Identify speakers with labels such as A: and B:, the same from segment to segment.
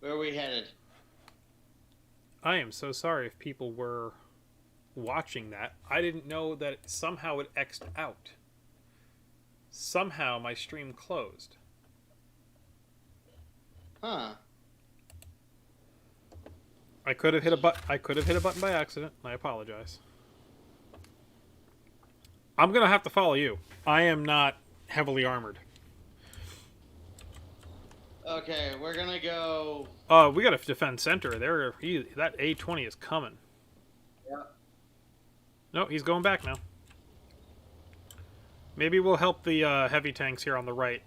A: Where are we headed?
B: I am so sorry if people were watching that. I didn't know that somehow it X'd out. Somehow my stream closed.
A: Huh.
B: I could have hit a button by accident. I apologize. I'm gonna have to follow you. I am not heavily armored.
A: Okay, we're gonna go.
B: We gotta defend center. That A20 is coming.
A: Yeah.
B: No, he's going back now. Maybe we'll help the heavy tanks here on the right.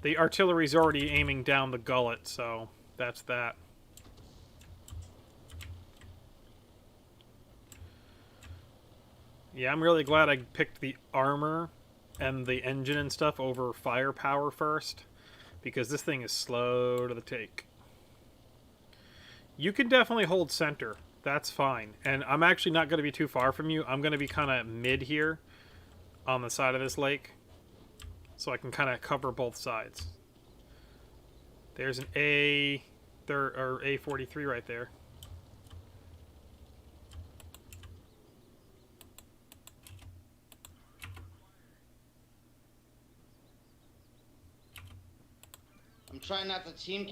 B: The artillery's already aiming down the gullet, so that's that. Yeah, I'm really glad I picked the armor and the engine and stuff over firepower first, because this thing is slow to the take. You can definitely hold center. That's fine. And I'm actually not going to be too far from you. I'm going to be kind of mid here on the side of this lake, so I can kind of cover both sides. There's an A43 right there.
A: I'm trying not to team.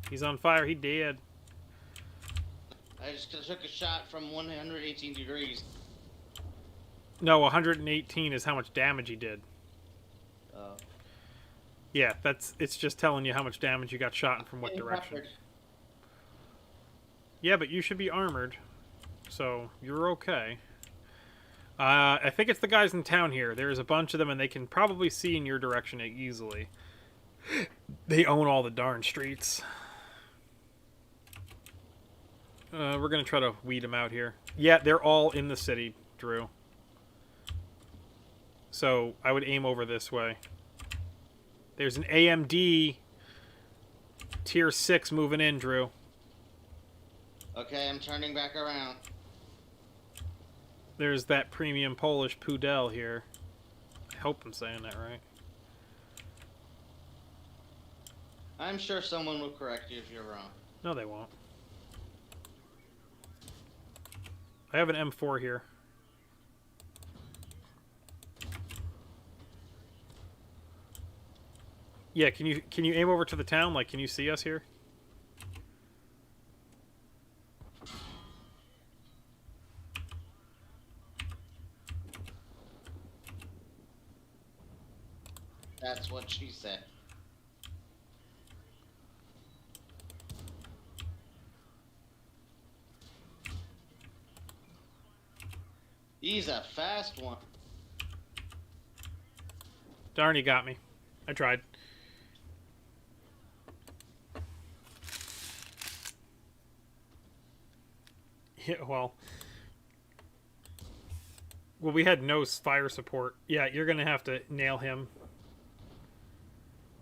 B: He's on fire. He dead.
A: I just took a shot from 118 degrees.
B: No, 118 is how much damage he did.
A: Oh.
B: Yeah, it's just telling you how much damage you got shot and from what direction. Yeah, but you should be armored, so you're okay. I think it's the guys in town here. There's a bunch of them, and they can probably see in your direction easily. They own all the darn streets. We're going to try to weed them out here. Yeah, they're all in the city, Drew. So I would aim over this way. There's an AMD Tier 6 moving in, Drew.
A: Okay, I'm turning back around.
B: There's that premium Polish Pudel here. I hope I'm saying that right.
A: I'm sure someone will correct you if you're wrong.
B: No, they won't. I have an M4 here. Yeah, can you aim over to the town? Like, can you see us here?
A: That's what she said. He's a fast one.
B: Darn, you got me. I tried. Yeah, well, we had no fire support. Yeah, you're gonna have to nail him.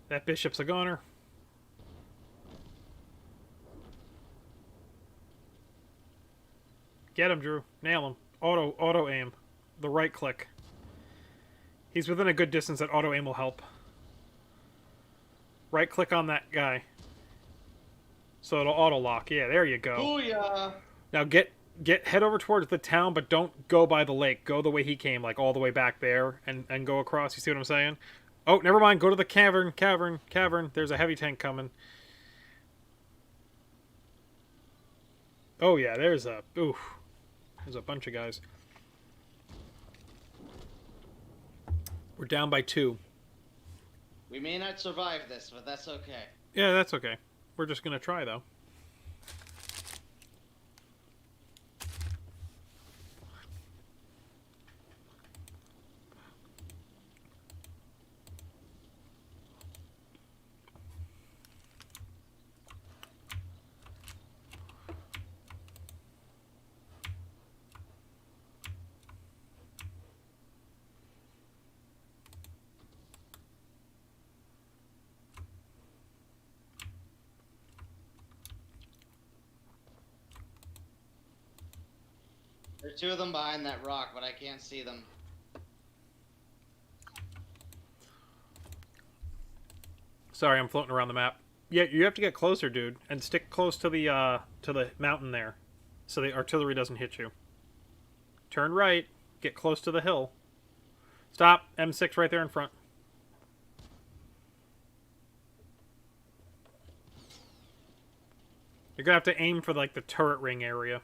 B: That bishop's a goner. Get him, Drew. Nail him. Auto aim. The right click. He's within a good distance. That auto aim will help. Right click on that guy. So it'll auto lock. Yeah, there you go.
A: Booyah!
B: Now head over towards the town, but don't go by the lake. Go the way he came, like all the way back there, and go across. You see what I'm saying? Oh, never mind. Go to the cavern. There's a heavy tank coming. Oh yeah, there's a bunch of guys. We're down by 2.
A: We may not survive this, but that's okay.
B: Yeah, that's okay. We're just gonna try though.
A: There's 2 of them behind that rock, but I can't see them.
B: Sorry, I'm floating around the map. Yeah, you have to get closer, dude, and stick close to the mountain there, so the artillery doesn't hit you. Turn right, get close to the hill. Stop, M6 right there in front. You're gonna have to aim for like the turret ring area.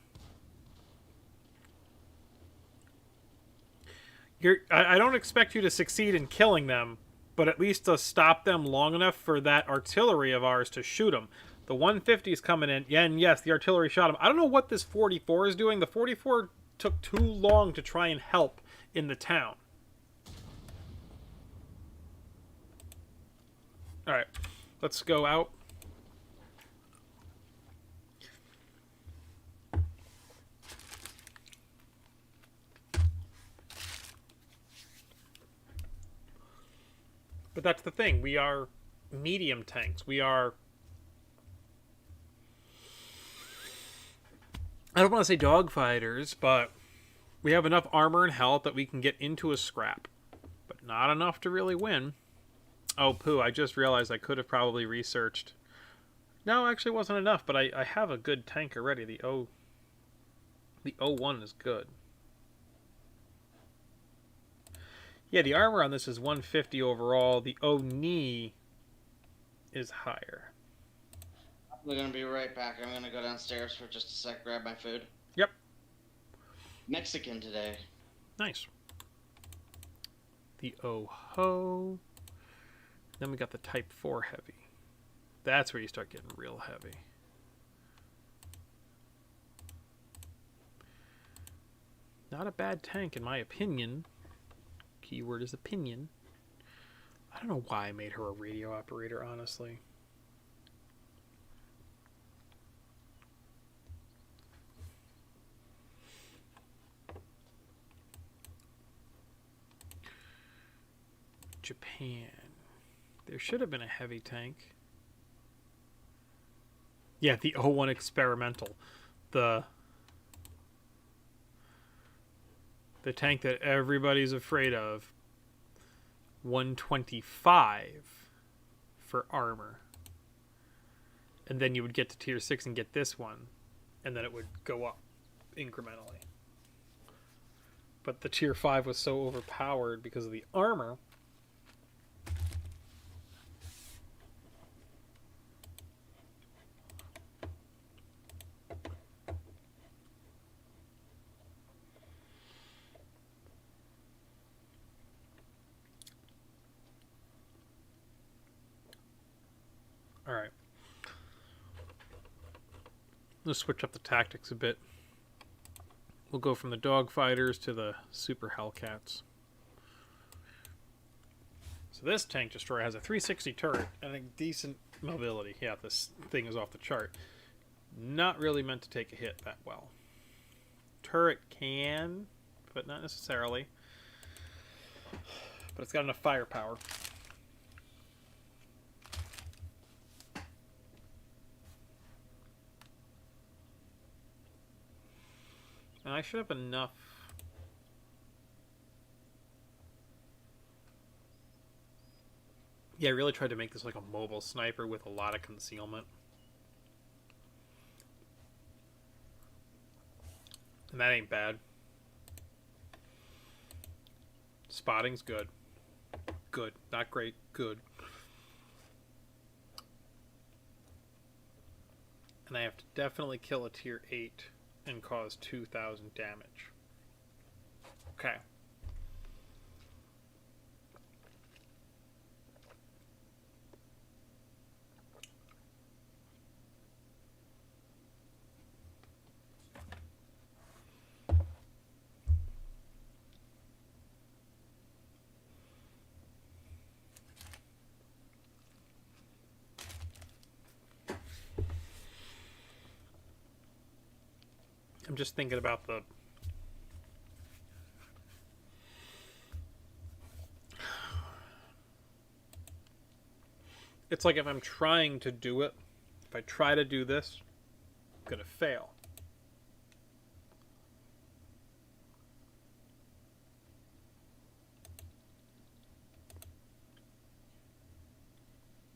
B: I don't expect you to succeed in killing them, but at least to stop them long enough for that artillery of ours to shoot them. The 150 is coming in, yeah, and yes, the artillery shot him. I don't know what this 44 is doing. The 44 took too long to try and help in the town. Alright, let's go out. But that's the thing. We are medium tanks. We are... I don't want to say dogfighters, but we have enough armor and health that we can get into a scrap. But not enough to really win. Oh, poo. I just realized I could have probably researched. No, actually it wasn't enough, but I have a good tank already. The O1 is good. Yeah, the armor on this is 150 overall. The O-knee is higher.
A: We're going to be right back. I'm going to go downstairs for just a sec, grab my food.
B: Yep.
A: Mexican today.
B: Nice. The O-ho. Then we got the Type 4 heavy. That's where you start getting real heavy. Not a bad tank, in my opinion. Keyword is opinion. I don't know why I made her a radio operator, honestly. Japan. There should have been a heavy tank. Yeah, the O1 experimental. The tank that everybody's afraid of. 125 for armor. And then you would get to tier 6 and get this one. And then it would go up incrementally. But the tier 5 was so overpowered because of the armor. Alright. Let's switch up the tactics a bit. We'll go from the dogfighters to the super Hellcats. So this tank destroyer has a 360 turret and a decent mobility. Yeah, this thing is off the chart. Not really meant to take a hit that well. Turret can, but not necessarily. But it's got enough firepower. And I should have enough. Yeah, I really tried to make this like a mobile sniper with a lot of concealment. And that ain't bad. Spotting's good. Good. Not great. Good. And I have to definitely kill a tier 8 and cause 2,000 damage. Okay. I'm just thinking about the... It's like if I'm trying to do it, if I try to do this, I'm going to fail.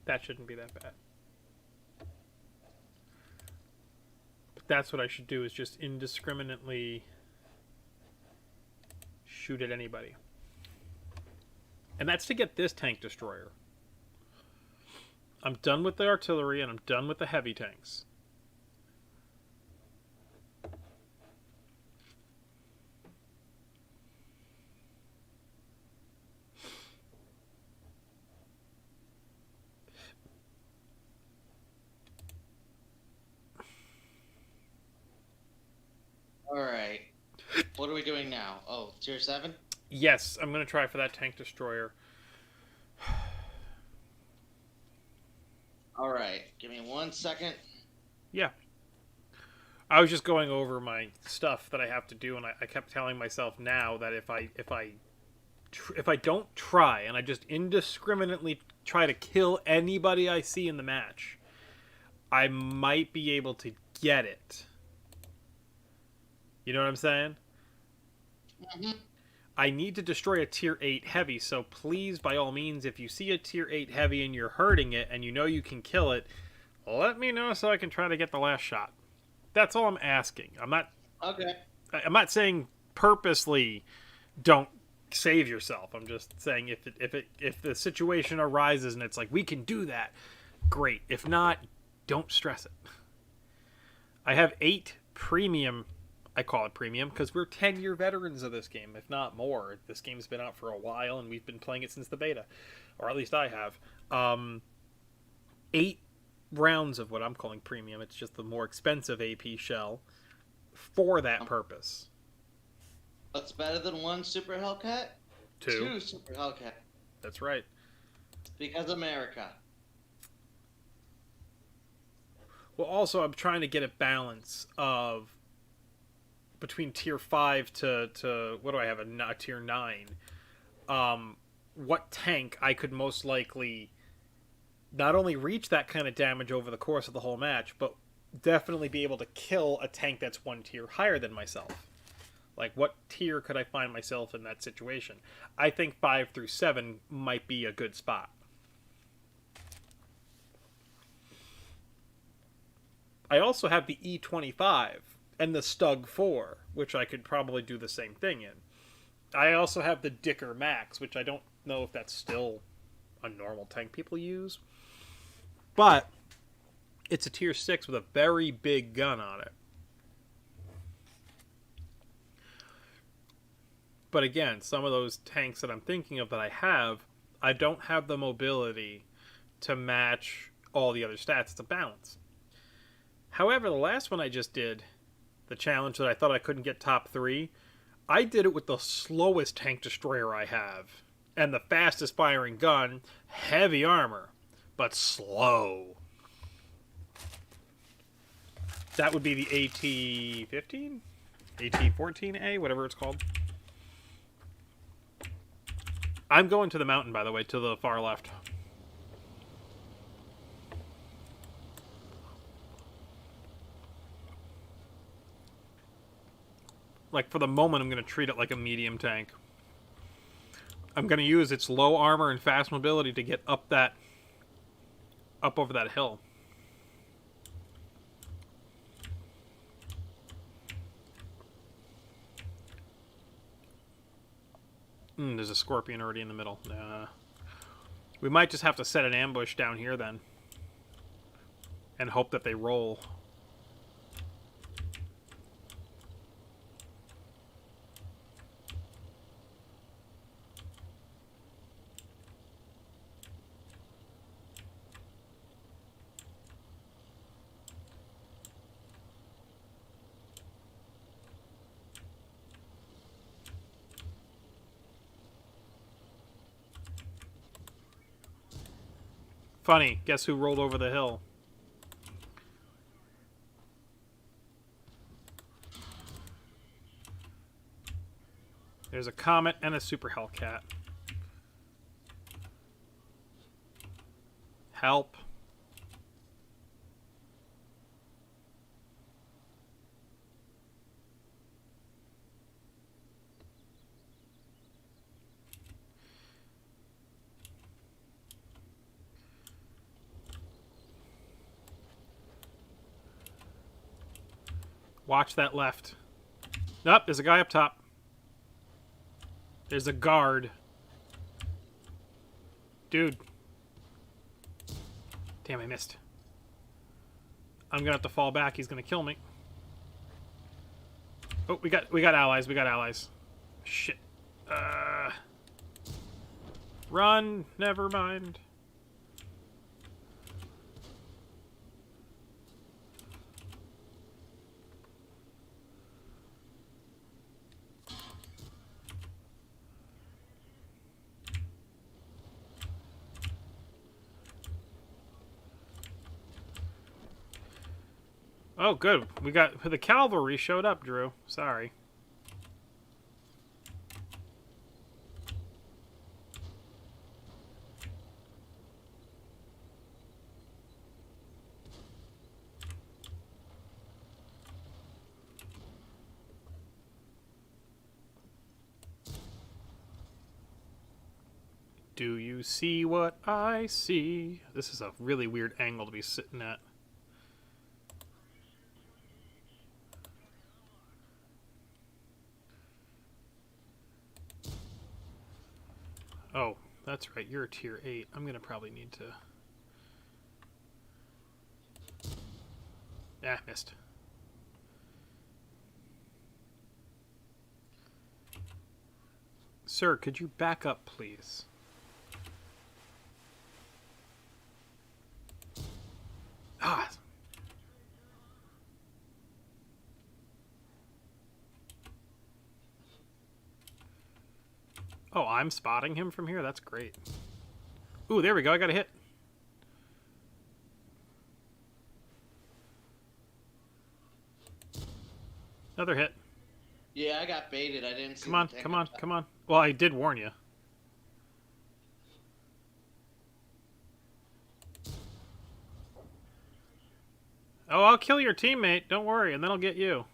B: That shouldn't be that bad. But that's what I should do, is just indiscriminately shoot at anybody. And that's to get this tank destroyer. I'm done with the artillery, and I'm done with the heavy tanks.
A: Alright. What are we doing now? Oh, tier 7?
B: Yes, I'm going to try for that tank destroyer.
A: Alright, give me 1 second.
B: Yeah. I was just going over my stuff that I have to do, and I kept telling myself now that if I don't try, and I just indiscriminately try to kill anybody I see in the match, I might be able to get it. You know what I'm saying?
A: Mm-hmm.
B: I need to destroy a tier 8 heavy, so please, by all means, if you see a tier 8 heavy and you're hurting it and you know you can kill it, let me know so I can try to get the last shot. That's all I'm asking. I'm not saying purposely don't save yourself. I'm just saying if the situation arises and it's like, we can do that, great. If not, don't stress it. I have 8 premium. I call it premium because we're 10-year veterans of this game, if not more. This game's been out for a while, and we've been playing it since the beta, or at least I have. 8 rounds of what I'm calling premium. It's just the more expensive AP shell for that purpose.
A: What's better than 1 Super Hellcat? 2 Super Hellcat.
B: That's right.
A: Because America.
B: Well, also, I'm trying to get a balance of between tier 5 to what do I have, a tier 9, what tank I could most likely not only reach that kind of damage over the course of the whole match, but definitely be able to kill a tank that's 1 tier higher than myself. Like, what tier could I find myself in that situation? I think 5 through 7 might be a good spot. I also have the E25 and the Stug 4, which I could probably do the same thing in. I also have the Dicker Max, which I don't know if that's still a normal tank people use. But it's a tier 6 with a very big gun on it. But again, some of those tanks that I'm thinking of that I don't have the mobility to match all the other stats to balance. However, the last one I just did, the challenge that I thought I couldn't get top 3, I did it with the slowest tank destroyer I have, and the fastest firing gun, heavy armor, but slow. That would be the AT-15? AT-14A, whatever it's called. I'm going to the mountain, by the way, to the far left. Like, for the moment, I'm going to treat it like a medium tank. I'm going to use its low armor and fast mobility to get up over that hill. There's a scorpion already in the middle. We might just have to set an ambush down here then. And hope that they roll. Funny, guess who rolled over the hill? There's a Comet and a Super Hellcat. Help. Watch that left. Nope, there's a guy up top. There's a guard. Dude. Damn, I missed. I'm gonna have to fall back. He's gonna kill me. Oh, we got allies. We got allies. Shit. Run. Never mind. Oh, good. We got the cavalry showed up, Drew. Sorry. Do you see what I see? This is a really weird angle to be sitting at. Oh, that's right. You're a tier 8. I'm going to probably need to... Ah, missed. Sir, could you back up, please? Ah! Oh, I'm spotting him from here? That's great. Ooh, there we go. I got a hit. Another hit.
A: Yeah, I got baited. I didn't see.
B: Come on, come on, come on. Well, I did warn you. Oh, I'll kill your teammate. Don't worry, and then I'll get you.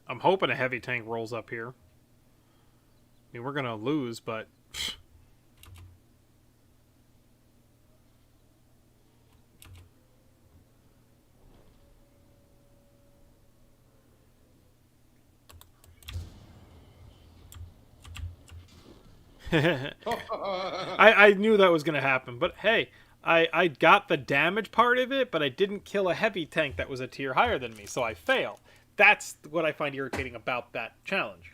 B: I'm hoping a heavy tank rolls up here. I mean, we're going to lose, but... I knew that was going to happen, but hey, I got the damage part of it, but I didn't kill a heavy tank that was a tier higher than me, so I fail. That's what I find irritating about that challenge.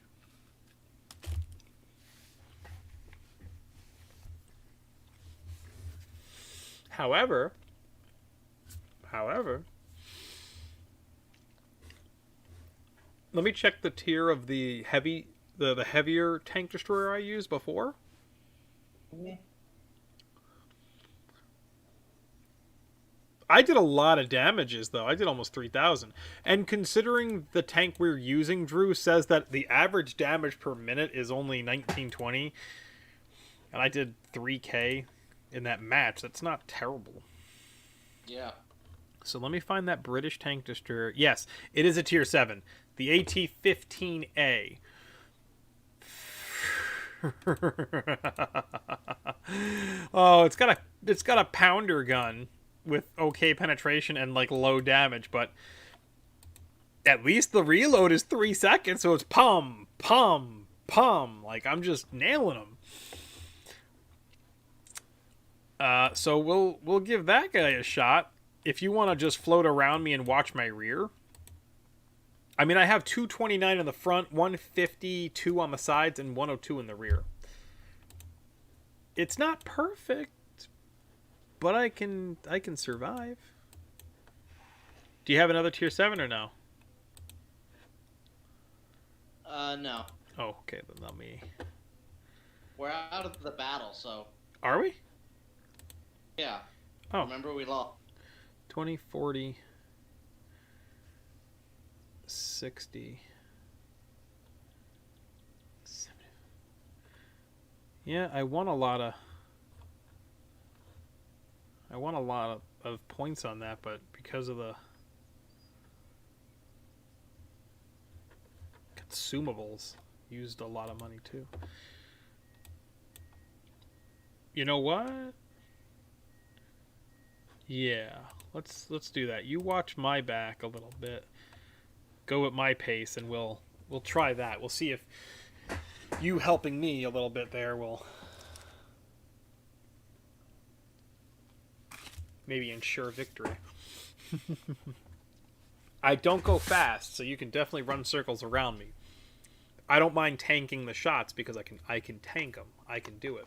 B: However, let me check the tier of the heavier tank destroyer I used before.
A: Yeah.
B: I did a lot of damages, though. I did almost 3,000. And considering the tank we're using, Drew says that the average damage per minute is only 1920, and I did 3K in that match. That's not terrible.
A: Yeah.
B: So let me find that British tank destroyer. Yes, it is a tier 7. The AT-15A. Oh, it's got a pounder gun with okay penetration and like low damage, but at least the reload is 3 seconds, so it's pum pum pum. Like, I'm just nailing them. So we'll give that guy a shot. If you want to just float around me and watch my rear. I mean, I have 229 in the front, 152 on the sides, and 102 in the rear. It's not perfect, but I can survive. Do you have another tier 7 or no?
A: No.
B: Oh, okay, then let me.
A: We're out of the battle, so.
B: Are we?
A: Yeah.
B: Oh.
A: Remember, we lost.
B: 20, 40, 60. 70. Yeah, I won a lot of points on that, but because of the consumables, used a lot of money too. You know what? Yeah, let's do that. You watch my back a little bit. Go at my pace, and we'll try that. We'll see if you helping me a little bit there will maybe ensure victory. I don't go fast, so you can definitely run circles around me. I don't mind tanking the shots because I can tank them. I can do it.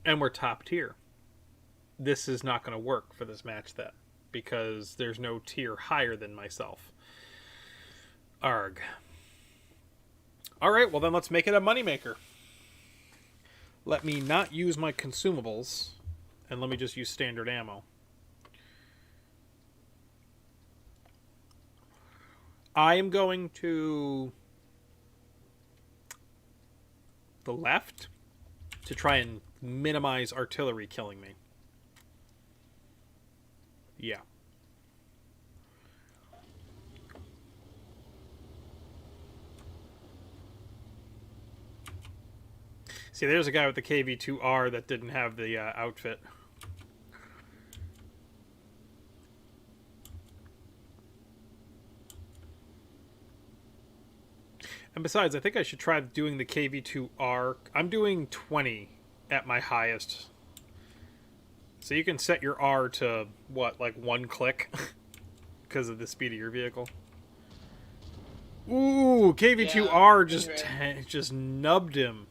B: And we're top tier. This is not going to work for this match then, because there's no tier higher than myself. Arg. Alright, well then let's make it a moneymaker. Let me not use my consumables, and let me just use standard ammo. I am going to the left to try and minimize artillery killing me. Yeah. See, there's a guy with the KV-2R that didn't have the outfit. And besides, I think I should try doing the KV-2R. I'm doing 20 at my highest. So you can set your R to, what, like 1 click? Because of the speed of your vehicle. Ooh, KV-2R just nubbed him.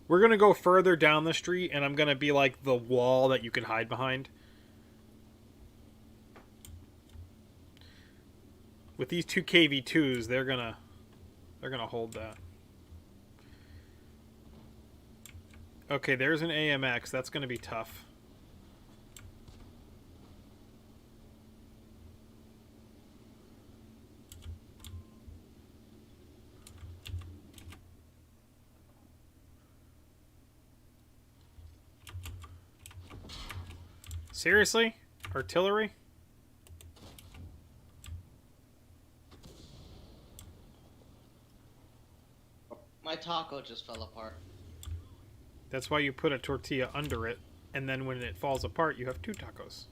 B: We're going to go further down the street, and I'm going to be like the wall that you can hide behind. With these two KV-2s, they're going to hold that. Okay, there's an AMX. That's going to be tough. Seriously? Artillery?
A: My taco just fell apart.
B: That's why you put a tortilla under it, and then when it falls apart, you have 2 tacos.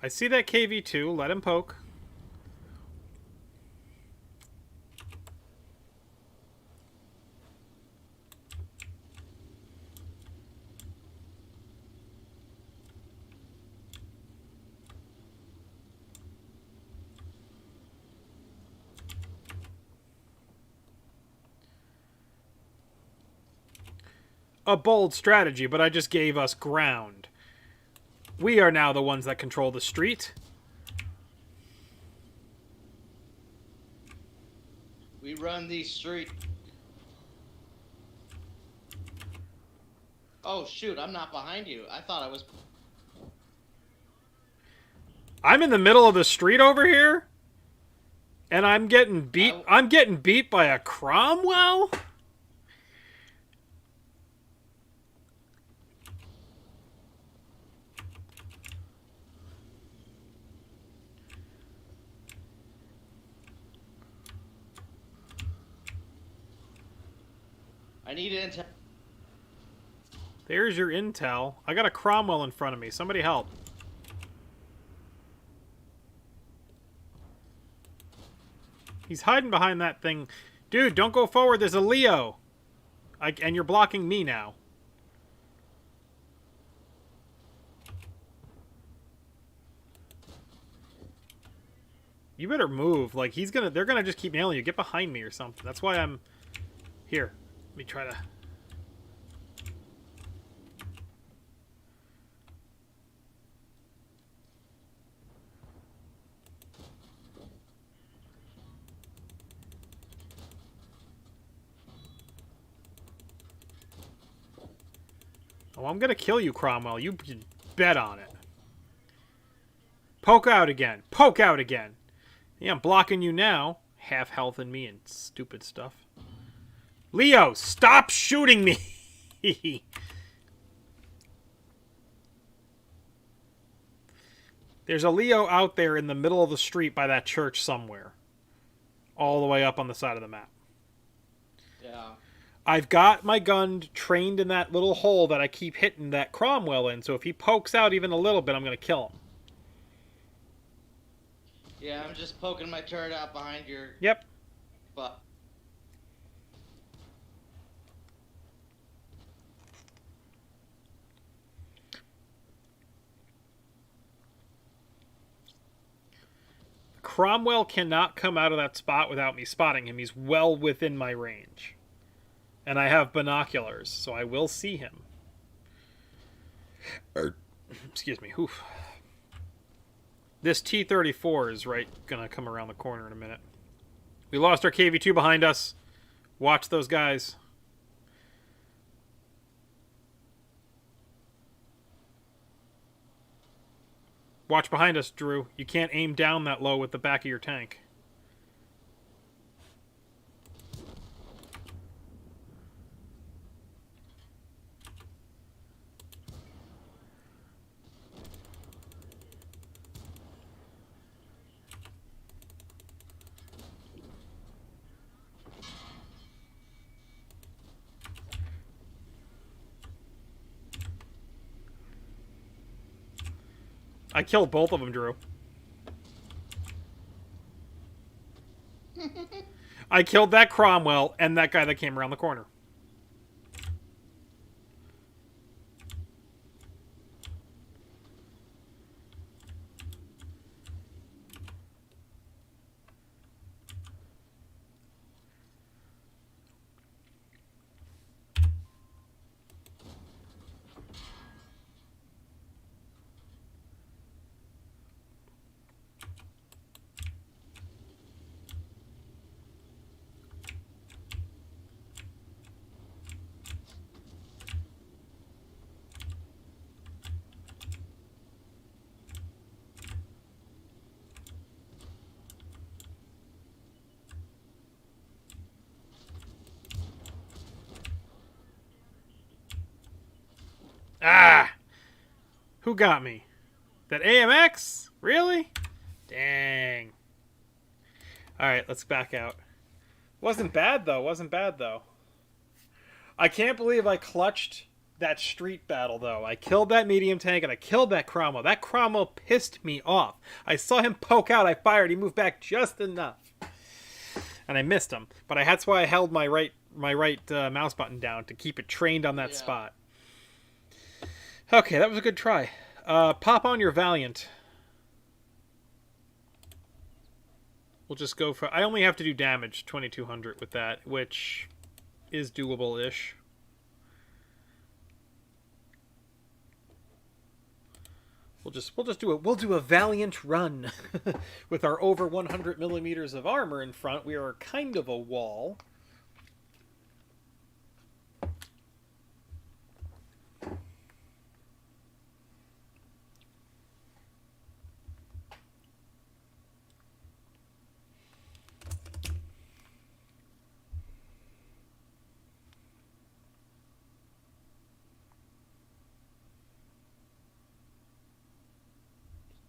B: I see that KV-2. Let him poke. A bold strategy, but I just gave us ground. We are now the ones that control the street.
A: We run the street. Oh, shoot, I'm not behind you. I thought I was...
B: I'm in the middle of the street over here? And I'm getting beat... I'm getting beat by a Cromwell?
A: I need intel.
B: There's your intel. I got a Cromwell in front of me. Somebody help. He's hiding behind that thing. Dude, don't go forward. There's a Leo. And you're blocking me now. You better move. Like, they're gonna just keep nailing you. Get behind me or something. That's why I'm here. Let me try to... Oh, I'm gonna kill you, Cromwell. You bet on it. Poke out again. Poke out again. Yeah, I'm blocking you now. Half health in me and stupid stuff. Leo, stop shooting me! There's a Leo out there in the middle of the street by that church somewhere. All the way up on the side of the map.
A: Yeah.
B: I've got my gun trained in that little hole that I keep hitting that Cromwell in, so if he pokes out even a little bit, I'm going to kill him.
A: Yeah, I'm just poking my turret out behind your...
B: Yep.
A: But...
B: Cromwell cannot come out of that spot without me spotting him. He's well within my range. And I have binoculars, so I will see him. Excuse me. Oof. This T-34 is gonna come around the corner in a minute. We lost our KV-2 behind us. Watch those guys. Watch behind us, Drew. You can't aim down that low with the back of your tank. I killed both of them, Drew. I killed that Cromwell and that guy that came around the corner. Ah! Who got me? That AMX? Really? Dang. Alright, let's back out. Wasn't bad, though. Wasn't bad, though. I can't believe I clutched that street battle, though. I killed that medium tank, and I killed that Cromwell. That Cromwell pissed me off. I saw him poke out. I fired. He moved back just enough. And I missed him. But that's why I held my right mouse button down to keep it trained on that spot. Okay, that was a good try. Pop on your Valiant. We'll just go for... I only have to do damage, 2200 with that, which is doable-ish. We'll do a Valiant run with our over 100 millimeters of armor in front. We are kind of a wall.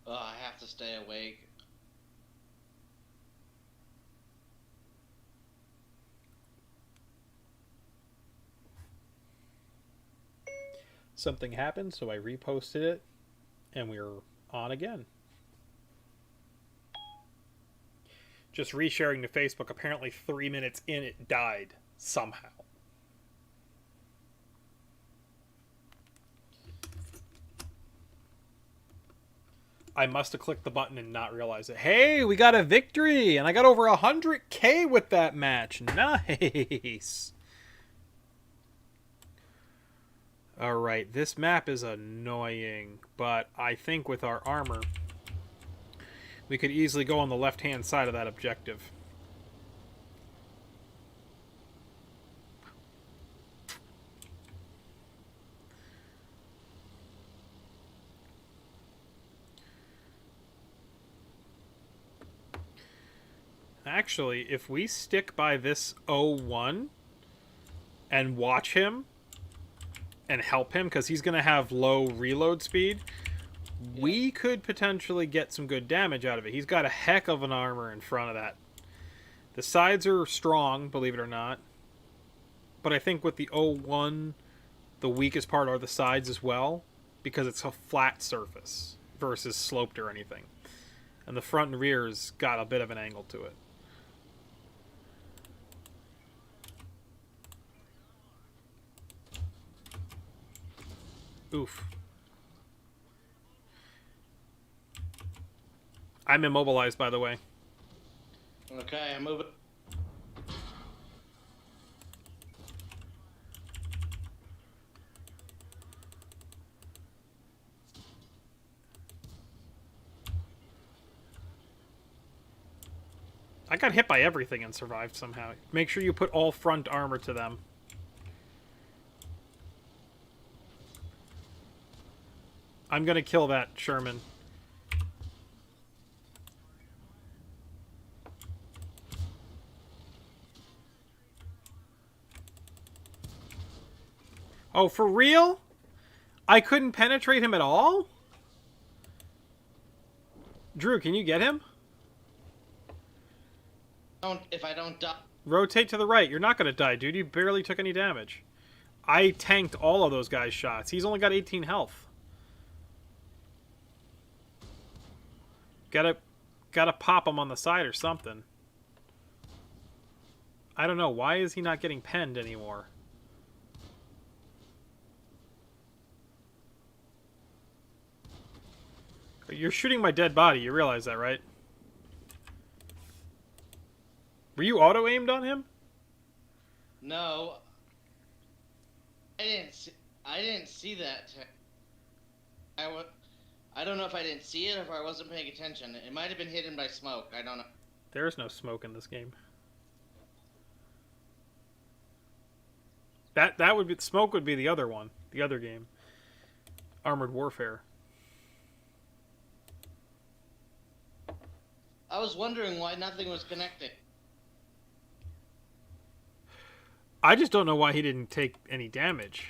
A: I have to stay awake.
B: Something happened, so I reposted it, and we're on again. just resharing to Facebook. Apparently 3 minutes in, it died somehow. I must have clicked the button and not realized it. Hey, we got a victory! And I got over 100K with that match. Nice! Alright, this map is annoying, but I think with our armor, we could easily go on the left-hand side of that objective. Actually, if we stick by this 01 and watch him and help him, because he's going to have low reload speed, we could potentially get some good damage out of it. He's got a heck of an armor in front of that. The sides are strong, believe it or not. But I think with the 01, the weakest part are the sides as well, because it's a flat surface versus sloped or anything. And the front and rear's got a bit of an angle to it. Oof. I'm immobilized, by the way.
A: Okay, I'm moving.
B: I got hit by everything and survived somehow. Make sure you put all front armor to them. I'm gonna kill that Sherman. Oh, for real? I couldn't penetrate him at all? Drew, can you get him?
A: If I don't die.
B: Rotate to the right. You're not gonna die, dude. You barely took any damage. I tanked all of those guys' shots. He's only got 18 health. Gotta pop him on the side or something. I don't know. Why is he not getting penned anymore? You're shooting my dead body. You realize that, right? Were you auto-aimed on him?
A: No. I didn't see that. I don't know if I didn't see it or if I wasn't paying attention. It might have been hidden by smoke. I don't know.
B: There's no smoke in this game. That would be smoke. Would be the other one, the other game. Armored Warfare.
A: I was wondering why nothing was connected.
B: I just don't know why he didn't take any damage.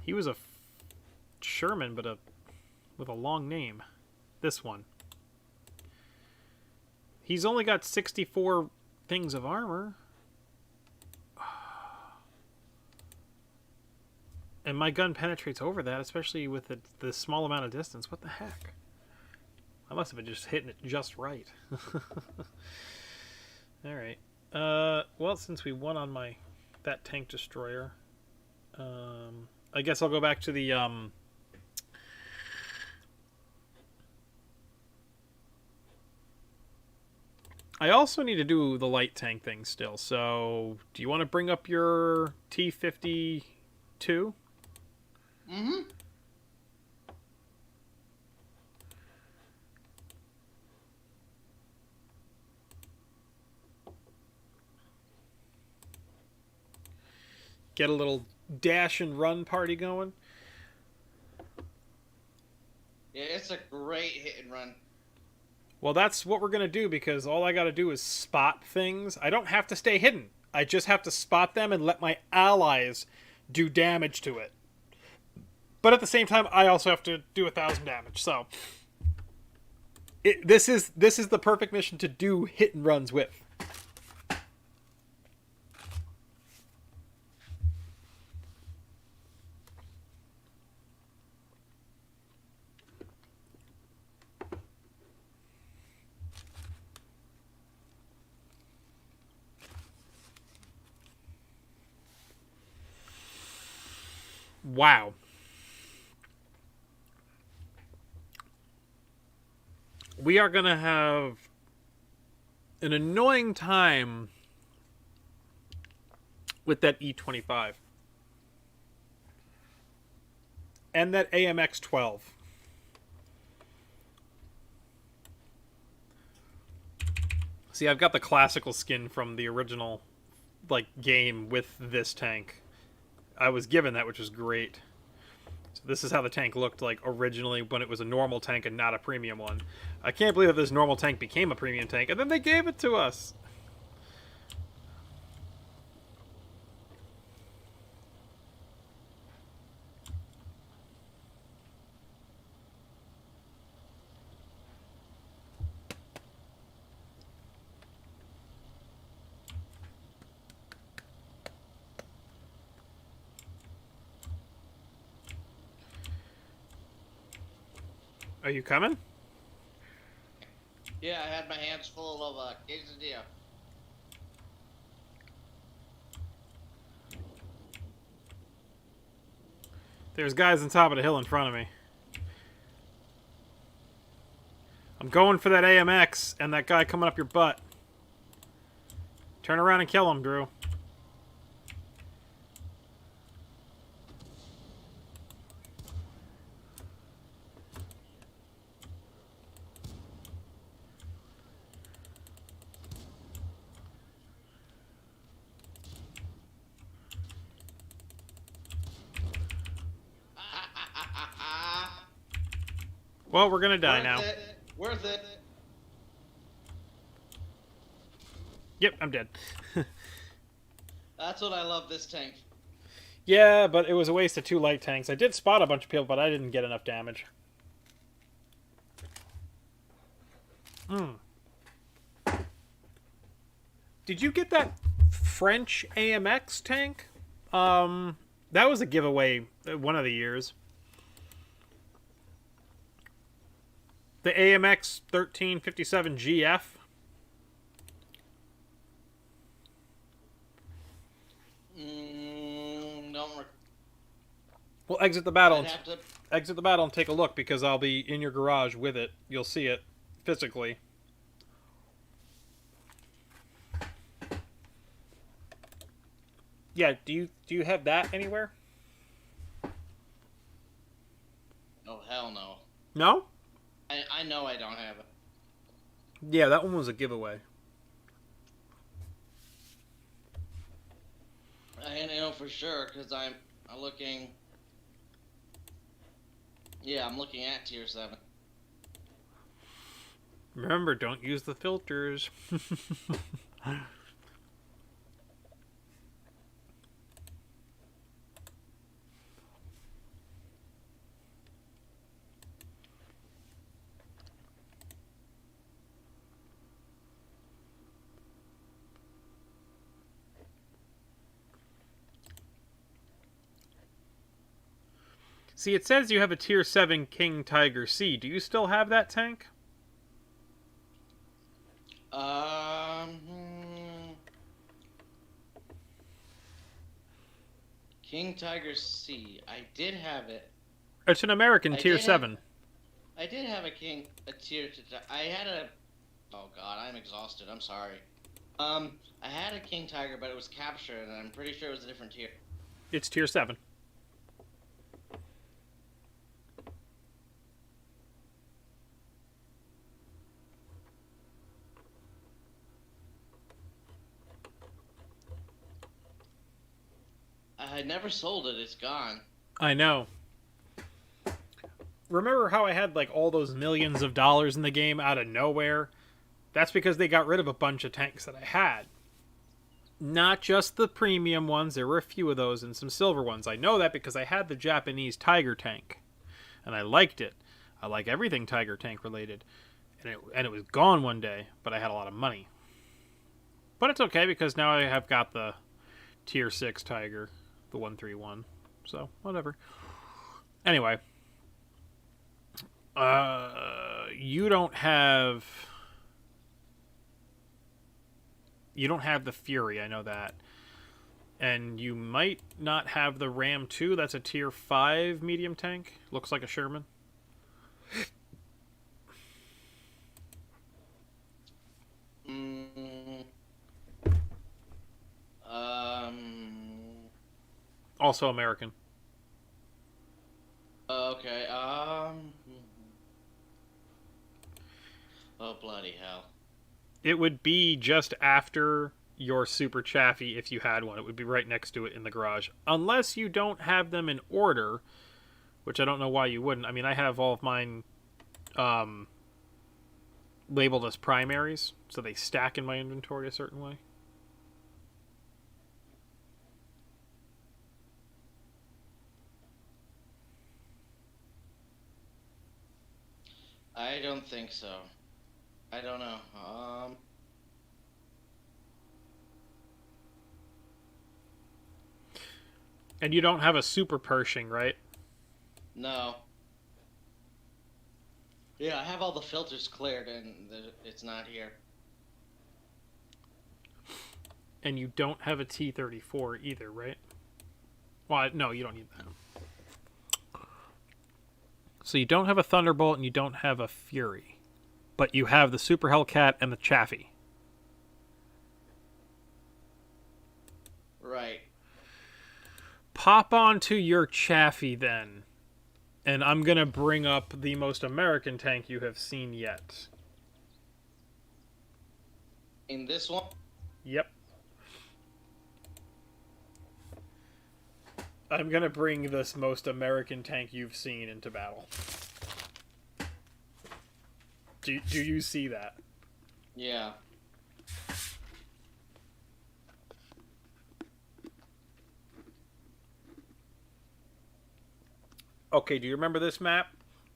B: He was a Sherman, but with a long name. This one. He's only got 64 things of armor. And my gun penetrates over that, especially with the small amount of distance. What the heck? I must have been just hitting it just right. Alright. Well, since we won on that tank destroyer, I guess I'll go back to the I also need to do the light tank thing still. So, do you want to bring up your T-52?
A: Mm-hmm.
B: Get a little dash and run party going.
A: Yeah, it's a great hit and run.
B: Well, that's what we're going to do, because all I got to do is spot things. I don't have to stay hidden. I just have to spot them and let my allies do damage to it. But at the same time, I also have to do 1,000 damage. So, this is the perfect mission to do hit and runs with. Wow. We are going to have an annoying time with that E25. And that AMX 12. See, I've got the classical skin from the original game with this tank. I was given that, which was great. So this is how the tank looked like originally when it was a normal tank and not a premium one. I can't believe that this normal tank became a premium tank, and then they gave it to us. Are you coming?
A: Yeah, I had my hands full of quesadilla.
B: There's guys on top of the hill in front of me. I'm going for that AMX and that guy coming up your butt. Turn around and kill him, Drew. Well, we're gonna die now.
A: Worth it.
B: Yep, I'm dead.
A: That's what I love this tank.
B: Yeah, but it was a waste of 2 light tanks. I did spot a bunch of people, but I didn't get enough damage. Did you get that French AMX tank? That was a giveaway one of the years. The AMX 1357 GF. Well, exit the battle. Exit the battle and take a look, because I'll be in your garage with it. You'll see it physically. Yeah, do you have that anywhere?
A: Oh, hell no.
B: No?
A: I know I don't have it.
B: Yeah, that one was a giveaway.
A: I know for sure, because I'm looking... Yeah, I'm looking at tier 7.
B: Remember, don't use the filters. See, it says you have a tier 7 King Tiger C. Do you still have that tank?
A: King Tiger C. I did have it.
B: It's an American tier 7.
A: I did have a tier... I had a... Oh god, I'm exhausted. I'm sorry. I had a King Tiger, but it was captured, and I'm pretty sure it was a different tier.
B: It's tier 7.
A: I never sold it. It's gone.
B: I know. Remember how I had all those millions of dollars in the game out of nowhere? That's because they got rid of a bunch of tanks that I had. Not just the premium ones. There were a few of those and some silver ones. I know that because I had the Japanese Tiger tank. And I liked it. I like everything Tiger tank related. And it was gone one day, but I had a lot of money. But it's okay because now I have got the tier 6 Tiger. The 131. So, whatever. Anyway. You don't have the Fury, I know that. And you might not have the Ram 2. That's a tier 5 medium tank. Looks like a Sherman. Also American.
A: Okay, oh, bloody hell.
B: It would be just after your Super Chaffee if you had one. It would be right next to it in the garage. Unless you don't have them in order, which I don't know why you wouldn't. I mean, I have all of mine labeled as primaries, so they stack in my inventory a certain way.
A: I don't think so. I don't know.
B: And you don't have a Super Pershing, right?
A: No. Yeah, I have all the filters cleared and it's not here.
B: And you don't have a T-34 either, right? Well, no, you don't need that. So you don't have a Thunderbolt and you don't have a Fury. But you have the Super Hellcat and the Chaffee.
A: Right.
B: Pop onto your Chaffee then. And I'm going to bring up the most American tank you have seen yet.
A: In this one?
B: Yep. I'm going to bring this most American tank you've seen into battle. Do you see that?
A: Yeah.
B: Okay, do you remember this map?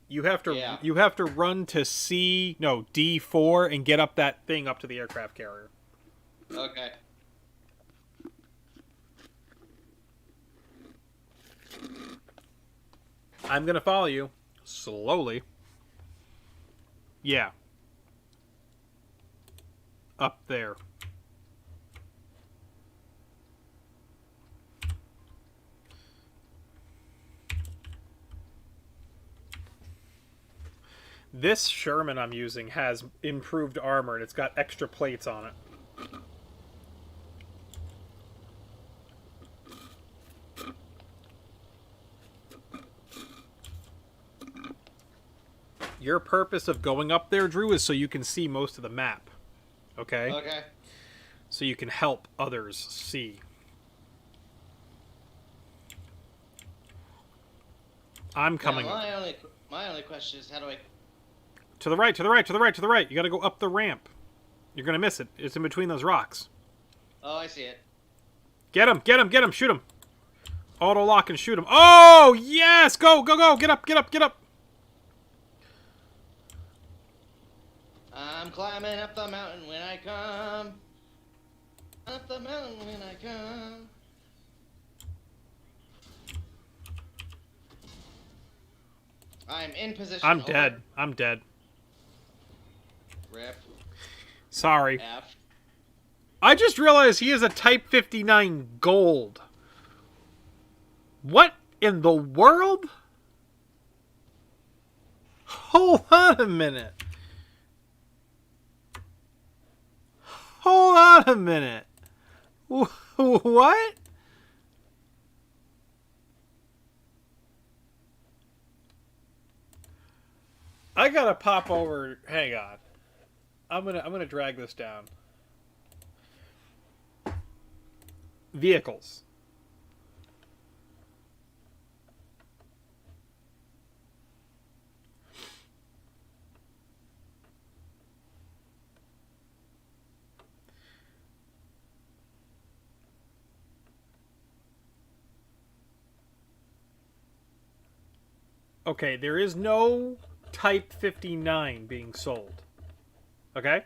B: You have to
A: Yeah.
B: you have to run to D4 and get up that thing up to the aircraft carrier.
A: Okay.
B: I'm going to follow you slowly. Yeah. Up there. This Sherman I'm using has improved armor and it's got extra plates on it. Your purpose of going up there, Drew, is so you can see most of the map. Okay?
A: Okay.
B: So you can help others see. I'm coming.
A: Now, my only question is, how do I...
B: To the right, to the right, to the right, to the right. You gotta go up the ramp. You're gonna miss it. It's in between those rocks.
A: Oh, I see it.
B: Get him, get him, get him, shoot him. Auto lock and shoot him. Oh, yes! Go, go, go! Get up, get up, get up!
A: I'm climbing up the mountain when I come. Up the mountain when I come. I'm in position.
B: I'm
A: Over.
B: dead. I'm dead.
A: Rip.
B: Sorry.
A: F.
B: I just realized he is a Type 59 gold. What in the world? Hold on a minute. Hold on a minute. What? I gotta pop over. Hang on. I'm gonna drag this down. Vehicles. Okay, there is no Type 59 being sold. Okay?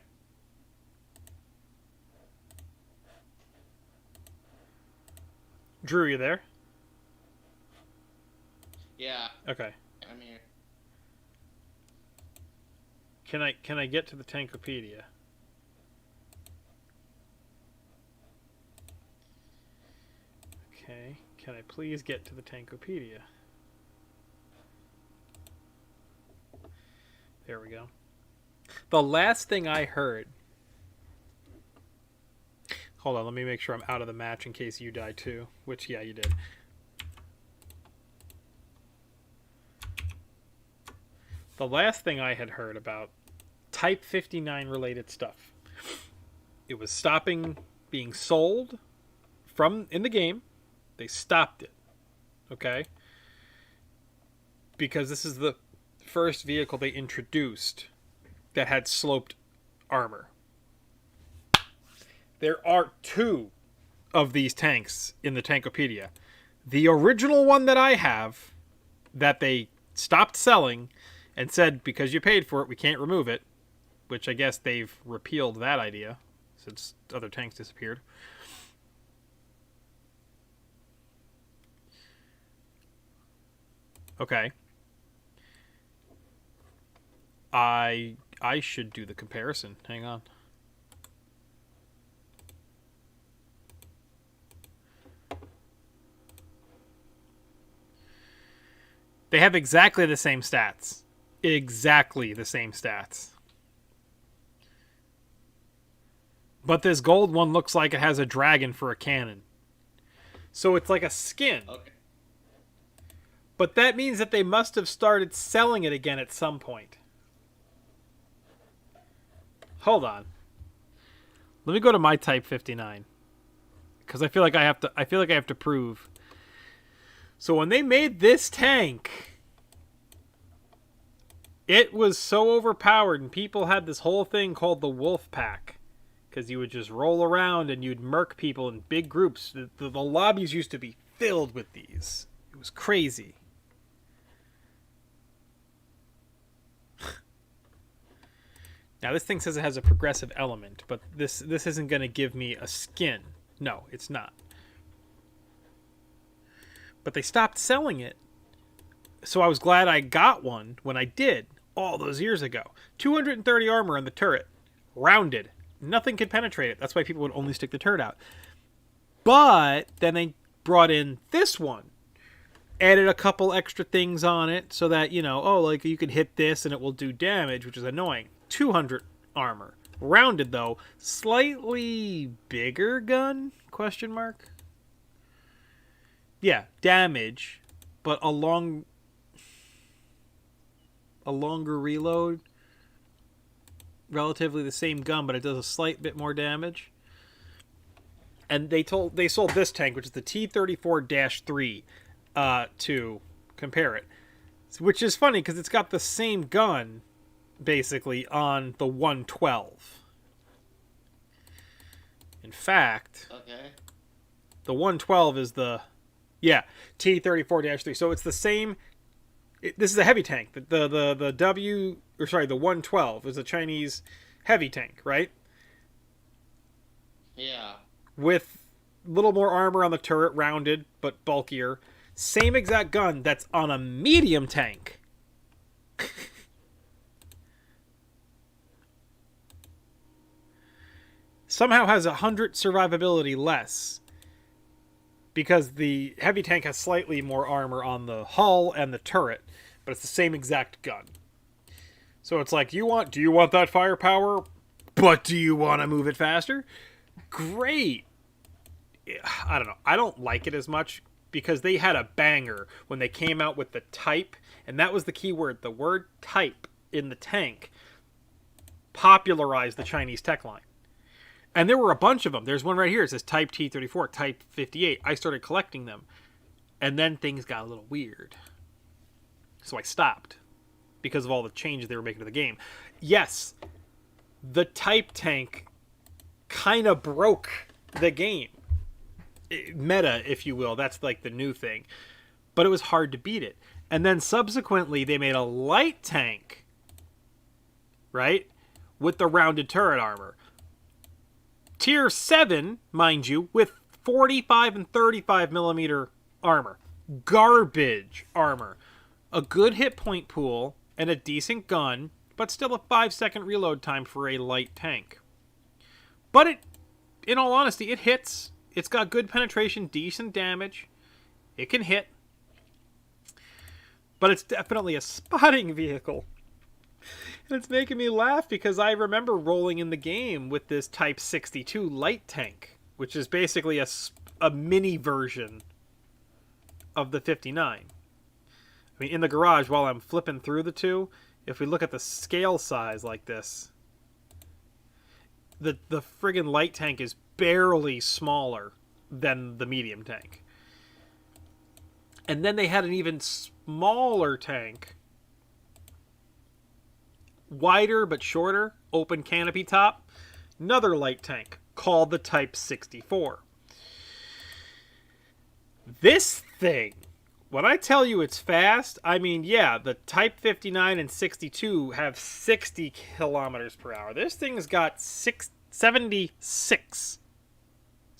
B: Drew, you there?
A: Yeah.
B: Okay.
A: I'm here.
B: Can I get to the Tankopedia? Okay, can I please get to the Tankopedia? There we go. The last thing I heard... Hold on, let me make sure I'm out of the match in case you die too. Which, yeah, you did. The last thing I had heard about Type 59 related stuff, it was stopping being sold from in the game. They stopped it. Okay? Because this is the first vehicle they introduced that had sloped armor. There are 2 of these tanks in the Tankopedia. The original one that I have, that they stopped selling and said, because you paid for it, we can't remove it, which I guess they've repealed that idea since other tanks disappeared. Okay. I should do the comparison. Hang on. They have exactly the same stats. Exactly the same stats. But this gold one looks like it has a dragon for a cannon. So it's like a skin.
A: Okay.
B: But that means that they must have started selling it again at some point. Hold on. Let me go to my Type 59. Because I feel like I have to prove. So when they made this tank, it was so overpowered, and people had this whole thing called the Wolf Pack. Because you would just roll around and you'd murk people in big groups. The lobbies used to be filled with these. It was crazy. Now this thing says it has a progressive element, but this isn't going to give me a skin. No, it's not. But they stopped selling it. So I was glad I got one when I did, all those years ago. 230 armor on the turret. Rounded. Nothing could penetrate it. That's why people would only stick the turret out. But then they brought in this one. Added a couple extra things on it so that, you know, oh, like you could hit this and it will do damage, which is annoying. 200 armor. Rounded, though. Slightly bigger gun? Question mark? Yeah, damage, but a longer reload. Relatively the same gun, but it does a slight bit more damage. And they sold this tank, which is the T-34-3, to compare it. Which is funny, because it's got the same gun, basically, on the 112. In fact,
A: okay,
B: the 112 is the... Yeah, T-34-3. So it's the same... This is a heavy tank. The 112 is a Chinese heavy tank, right?
A: Yeah.
B: With a little more armor on the turret, rounded, but bulkier. Same exact gun that's on a medium tank. Somehow has 100 survivability less. Because the heavy tank has slightly more armor on the hull and the turret, but it's the same exact gun. So it's like, do you want that firepower, but do you want to move it faster? Great. I don't know. I don't like it as much because they had a banger when they came out with the type, and that was the key word. The word type in the tank popularized the Chinese tech line. And there were a bunch of them. There's one right here. It says Type T-34, Type 58. I started collecting them. And then things got a little weird. So I stopped. Because of all the changes they were making to the game. Yes, the Type tank kind of broke the game. Meta, if you will. That's like the new thing. But it was hard to beat it. And then subsequently, they made a light tank. Right? With the rounded turret armor. Tier 7, mind you, with 45 and 35 millimeter armor. Garbage armor. A good hit point pool and a decent gun, but still a 5-second reload time for a light tank. But it, in all honesty, it hits It's got good penetration, decent damage. It can hit. But it's definitely a spotting vehicle. And it's making me laugh because I remember rolling in the game with this Type 62 light tank, which is basically a mini version of the 59. I mean, in the garage, while I'm flipping through the two, if we look at the scale size like this, the friggin' light tank is barely smaller than the medium tank. And then they had an even smaller tank, wider but shorter, open canopy top, another light tank called the Type 64. This thing, when I tell you it's fast, I mean, yeah, the Type 59 and 62 have 60 kilometers per hour. This thing's got 76.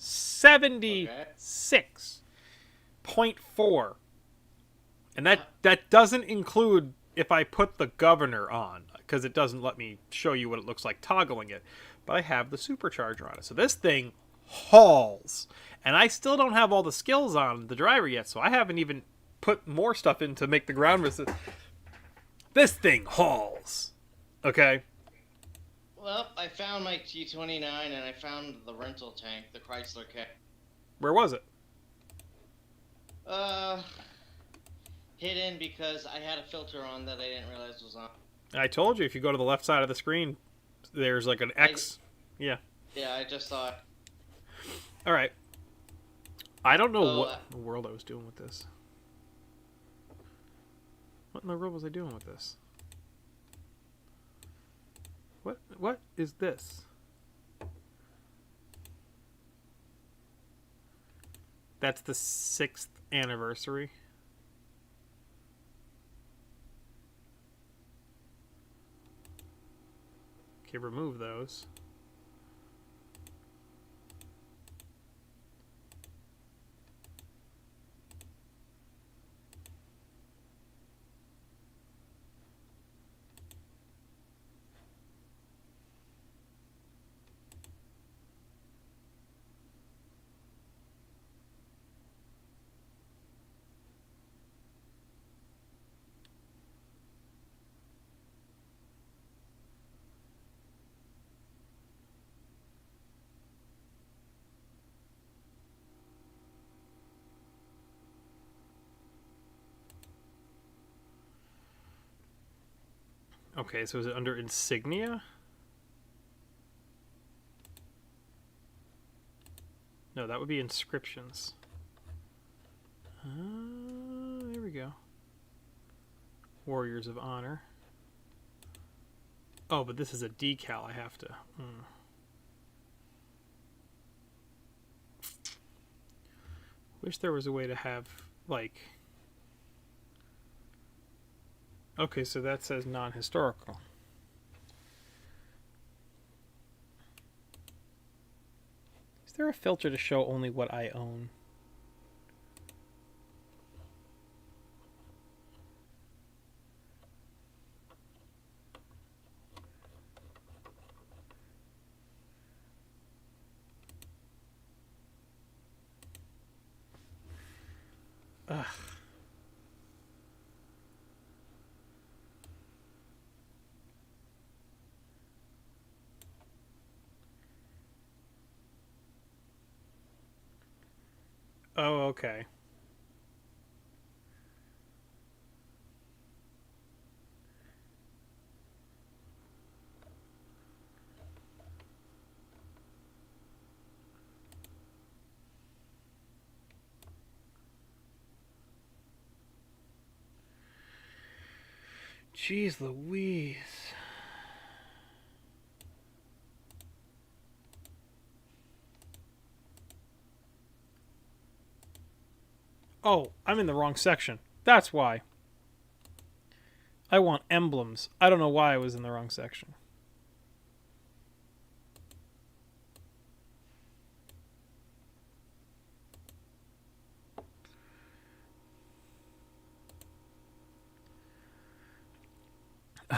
B: 76.4. And that doesn't include if I put the governor on, because it doesn't let me show you what it looks like toggling it. But I have the supercharger on it. So this thing hauls. And I still don't have all the skills on the driver yet, so I haven't even put more stuff in to make the ground resist. This thing hauls. Okay?
A: Well, I found my T-29 and I found the rental tank, the Chrysler Cat.
B: Where was it?
A: Hidden because I had a filter on that I didn't realize was on.
B: I told you, if you go to the left side of the screen, there's like an X. Yeah,
A: I just saw it.
B: Alright. I don't know what in the world I was doing with this. What in the world was I doing with this? What is this? That's the 6th anniversary. Okay, remove those. Okay, so is it under insignia? No, that would be inscriptions. There we go. Warriors of Honor. Oh, but this is a decal I have to... Wish there was a way to have, like... Okay, so that says non-historical. Is there a filter to show only what I own? Ugh. Oh, okay. Jeez Louise. Oh, I'm in the wrong section. That's why. I want emblems. I don't know why I was in the wrong section.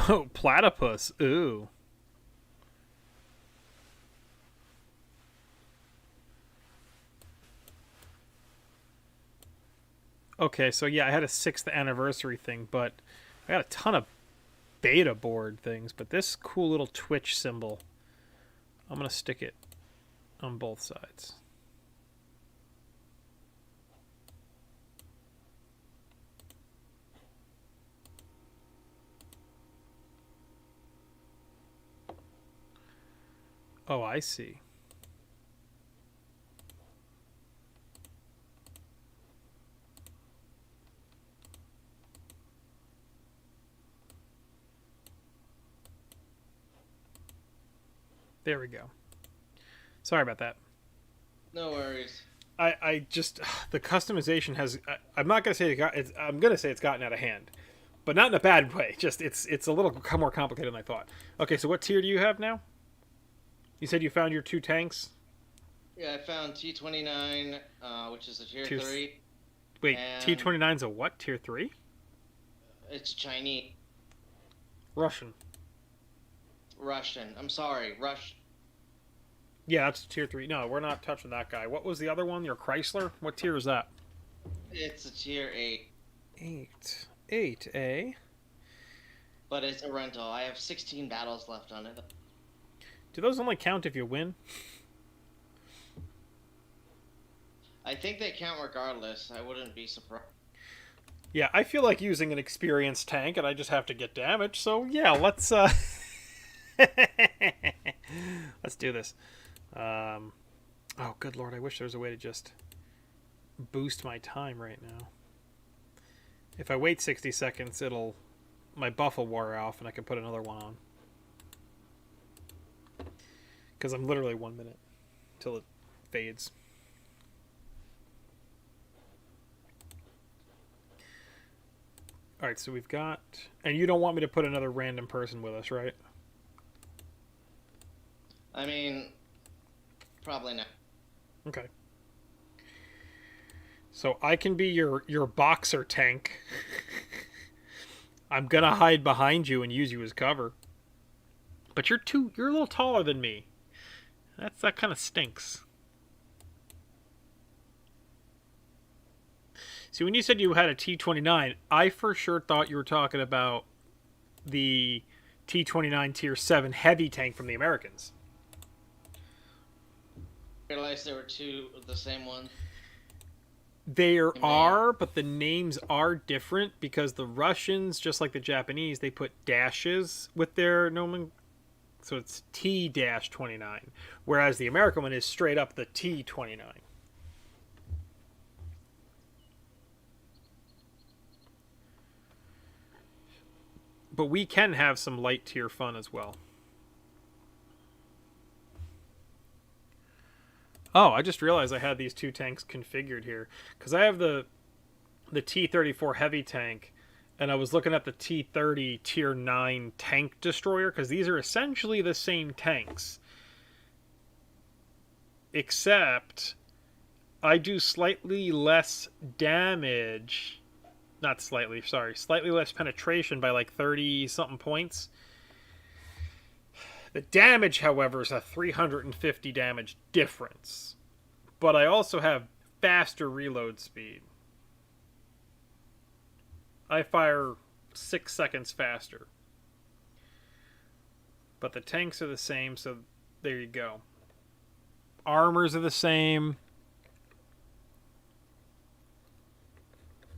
B: Oh, platypus. Ooh. Okay, so yeah, I had a 6th anniversary thing, but I got a ton of beta board things. But this cool little Twitch symbol, I'm going to stick it on both sides. Oh, I see. There we go. Sorry about that.
A: No worries.
B: I just the customization has. I'm not gonna say I'm gonna say it's gotten out of hand, but not in a bad way. Just it's a little more complicated than I thought. Okay, so what tier do you have now? You said you found your 2 tanks.
A: Yeah, I found T29, which is a tier 3.
B: Wait, T29's a what? Tier 3?
A: It's Chinese.
B: Russian.
A: Russian. I'm sorry, Russian.
B: Yeah, that's tier 3. No, we're not touching that guy. What was the other one? Your Chrysler? What tier is that?
A: It's a tier 8.
B: 8. 8,
A: But it's a rental. I have 16 battles left on it.
B: Do those only count if you win?
A: I think they count regardless. I wouldn't be surprised.
B: Yeah, I feel like using an experienced tank, and I just have to get damage. So yeah, let's let's do this. Oh, good lord! I wish there was a way to just boost my time right now. If I wait 60 seconds, my buff will wear off, and I can put another one on. Because I'm literally 1 minute till it fades. Alright, so we've got... And you don't want me to put another random person with us, right?
A: I mean, probably not.
B: Okay. So I can be your boxer tank. I'm gonna hide behind you and use you as cover. But you're a little taller than me. That kind of stinks. See, when you said you had a T29, I for sure thought you were talking about the T29 Tier 7 heavy tank from the Americans.
A: I realized there were 2 of the same one.
B: There are, but the names are different because the Russians, just like the Japanese, they put dashes with their nomenclature. So it's T-29, whereas the American one is straight up the T-29. But we can have some light tier fun as well. Oh, I just realized I had these 2 tanks configured here. Because I have the T-34 heavy tank, and I was looking at the T-30 Tier 9 tank destroyer, because these are essentially the same tanks. Except, I do slightly less damage. Not slightly, sorry. Slightly less penetration by like 30-something points. The damage, however, is a 350 damage difference. But I also have faster reload speed. I fire 6 seconds faster. But the tanks are the same, so there you go. Armors are the same.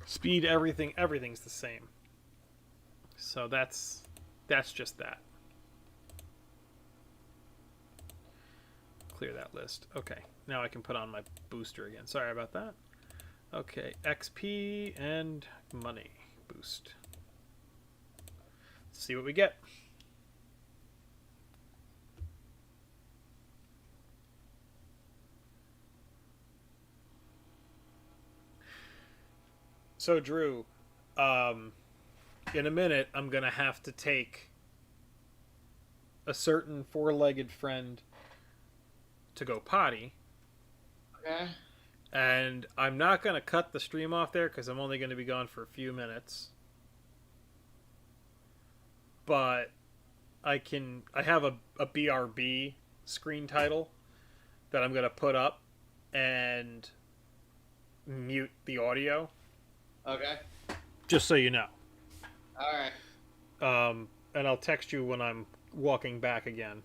B: Speed, everything's the same. So that's just that. Clear that list. Okay, now I can put on my booster again. Sorry about that. Okay, XP and money boost. Let's see what we get. So Drew, in a minute I'm gonna have to take a certain 4-legged friend to go potty.
A: Okay.
B: And I'm not going to cut the stream off there because I'm only going to be gone for a few minutes. But I have a BRB screen title that I'm going to put up and mute the audio.
A: Okay.
B: Just so you know.
A: All right.
B: And I'll text you when I'm walking back again.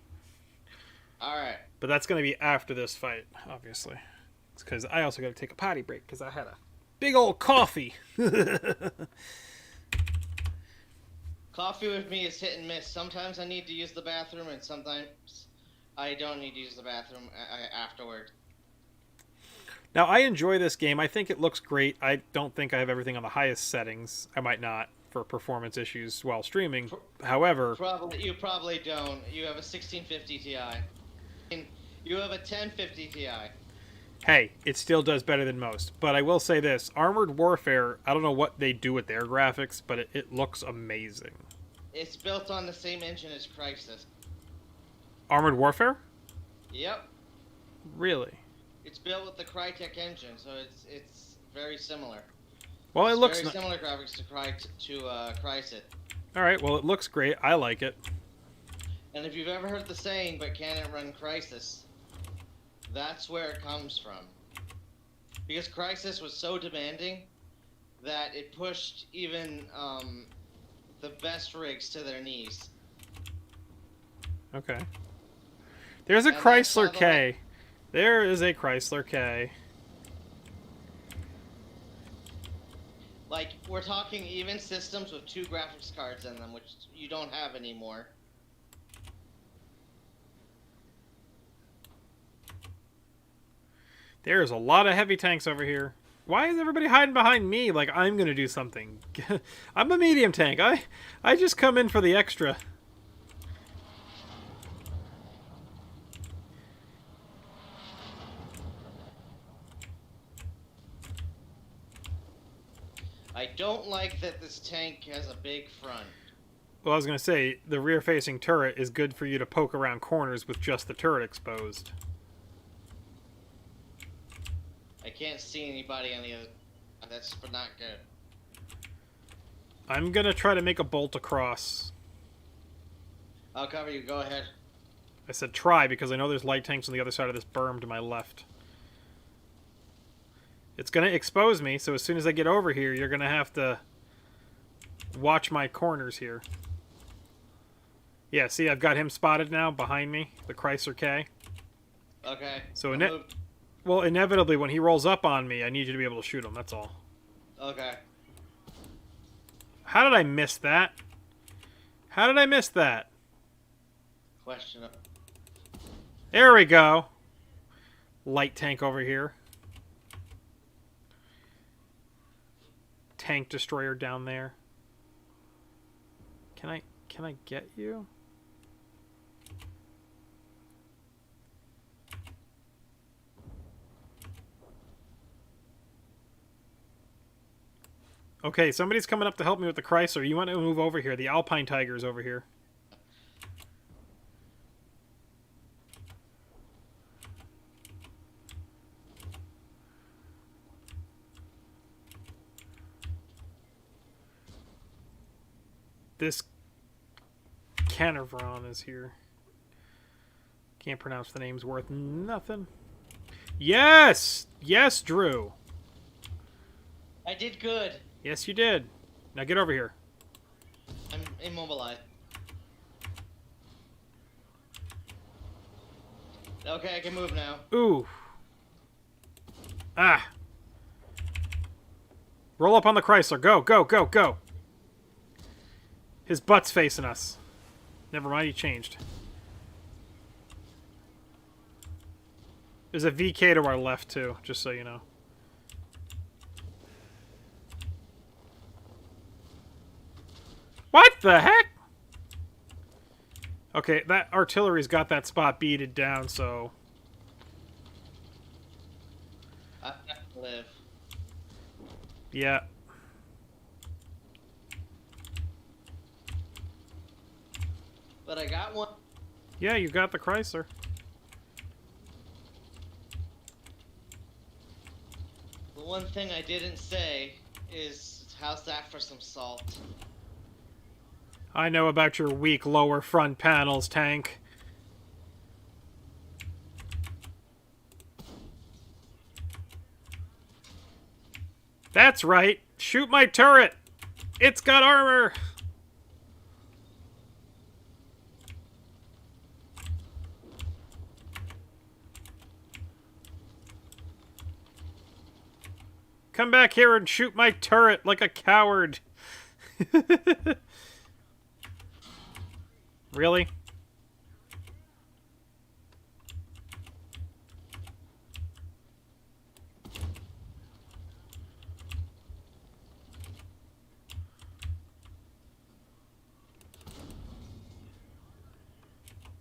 A: All right.
B: But that's going to be after this fight, obviously. It's because I also got to take a potty break because I had a big old coffee.
A: Coffee with me is hit and miss. Sometimes I need to use the bathroom, and sometimes I don't need to use the bathroom afterward.
B: Now, I enjoy this game. I think it looks great. I don't think I have everything on the highest settings. I might not for performance issues while streaming. However,
A: you probably don't. You have a 1650 Ti. You have a 1050 Ti.
B: hey, it still does better than most. But I will say this. Armored Warfare, I don't know what they do with their graphics, but it looks amazing.
A: It's built on the same engine as Crysis.
B: Armored Warfare?
A: Yep.
B: Really?
A: It's built with the Crytek engine, so it's very similar.
B: Well, it looks
A: very similar graphics to Crysis.
B: All right. Well, it looks great. I like it.
A: And if you've ever heard the saying, "But can it run Crysis?" That's where it comes from. Because Crysis was so demanding that it pushed even the best rigs to their knees.
B: Okay. There's a Chrysler K. There is a Chrysler K.
A: Like, we're talking even systems with 2 graphics cards in them, which you don't have anymore.
B: There's a lot of heavy tanks over here. Why is everybody hiding behind me like I'm going to do something? I'm a medium tank. I just come in for the extra.
A: I don't like that this tank has a big front.
B: Well, I was going to say, the rear-facing turret is good for you to poke around corners with just the turret exposed.
A: I can't see anybody on the other... That's not good.
B: I'm going to try to make a bolt across.
A: I'll cover you. Go ahead.
B: I said try because I know there's light tanks on the other side of this berm to my left. It's going to expose me, so as soon as I get over here, you're going to have to watch my corners here. Yeah, see, I've got him spotted now behind me, the Chrysler K.
A: Okay.
B: So, well, inevitably, when he rolls up on me, I need you to be able to shoot him, that's all.
A: Okay.
B: How did I miss that? How did I miss that?
A: Question.
B: There we go. Light tank over here. Tank destroyer down there. Can I get you? Okay, somebody's coming up to help me with the Chrysler. You want to move over here. The Alpine Tiger's over here. This Canaveron is here. Can't pronounce the name's worth nothing. Yes! Yes, Drew.
A: I did good.
B: Yes, you did. Now get over here.
A: I'm immobilized. Okay, I can move now.
B: Ooh. Ah. Roll up on the Chrysler. Go, go, go, go. His butt's facing us. Never mind, he changed. There's a VK to our left, too, just so you know. What the heck? Okay, that artillery's got that spot beaded down, so...
A: I have to live.
B: Yeah.
A: But I got one.
B: Yeah, you got the Chrysler.
A: The one thing I didn't say is, how's that for some salt?
B: I know about your weak lower front panels, tank. That's right. Shoot my turret! It's got armor! Come back here and shoot my turret like a coward. Really?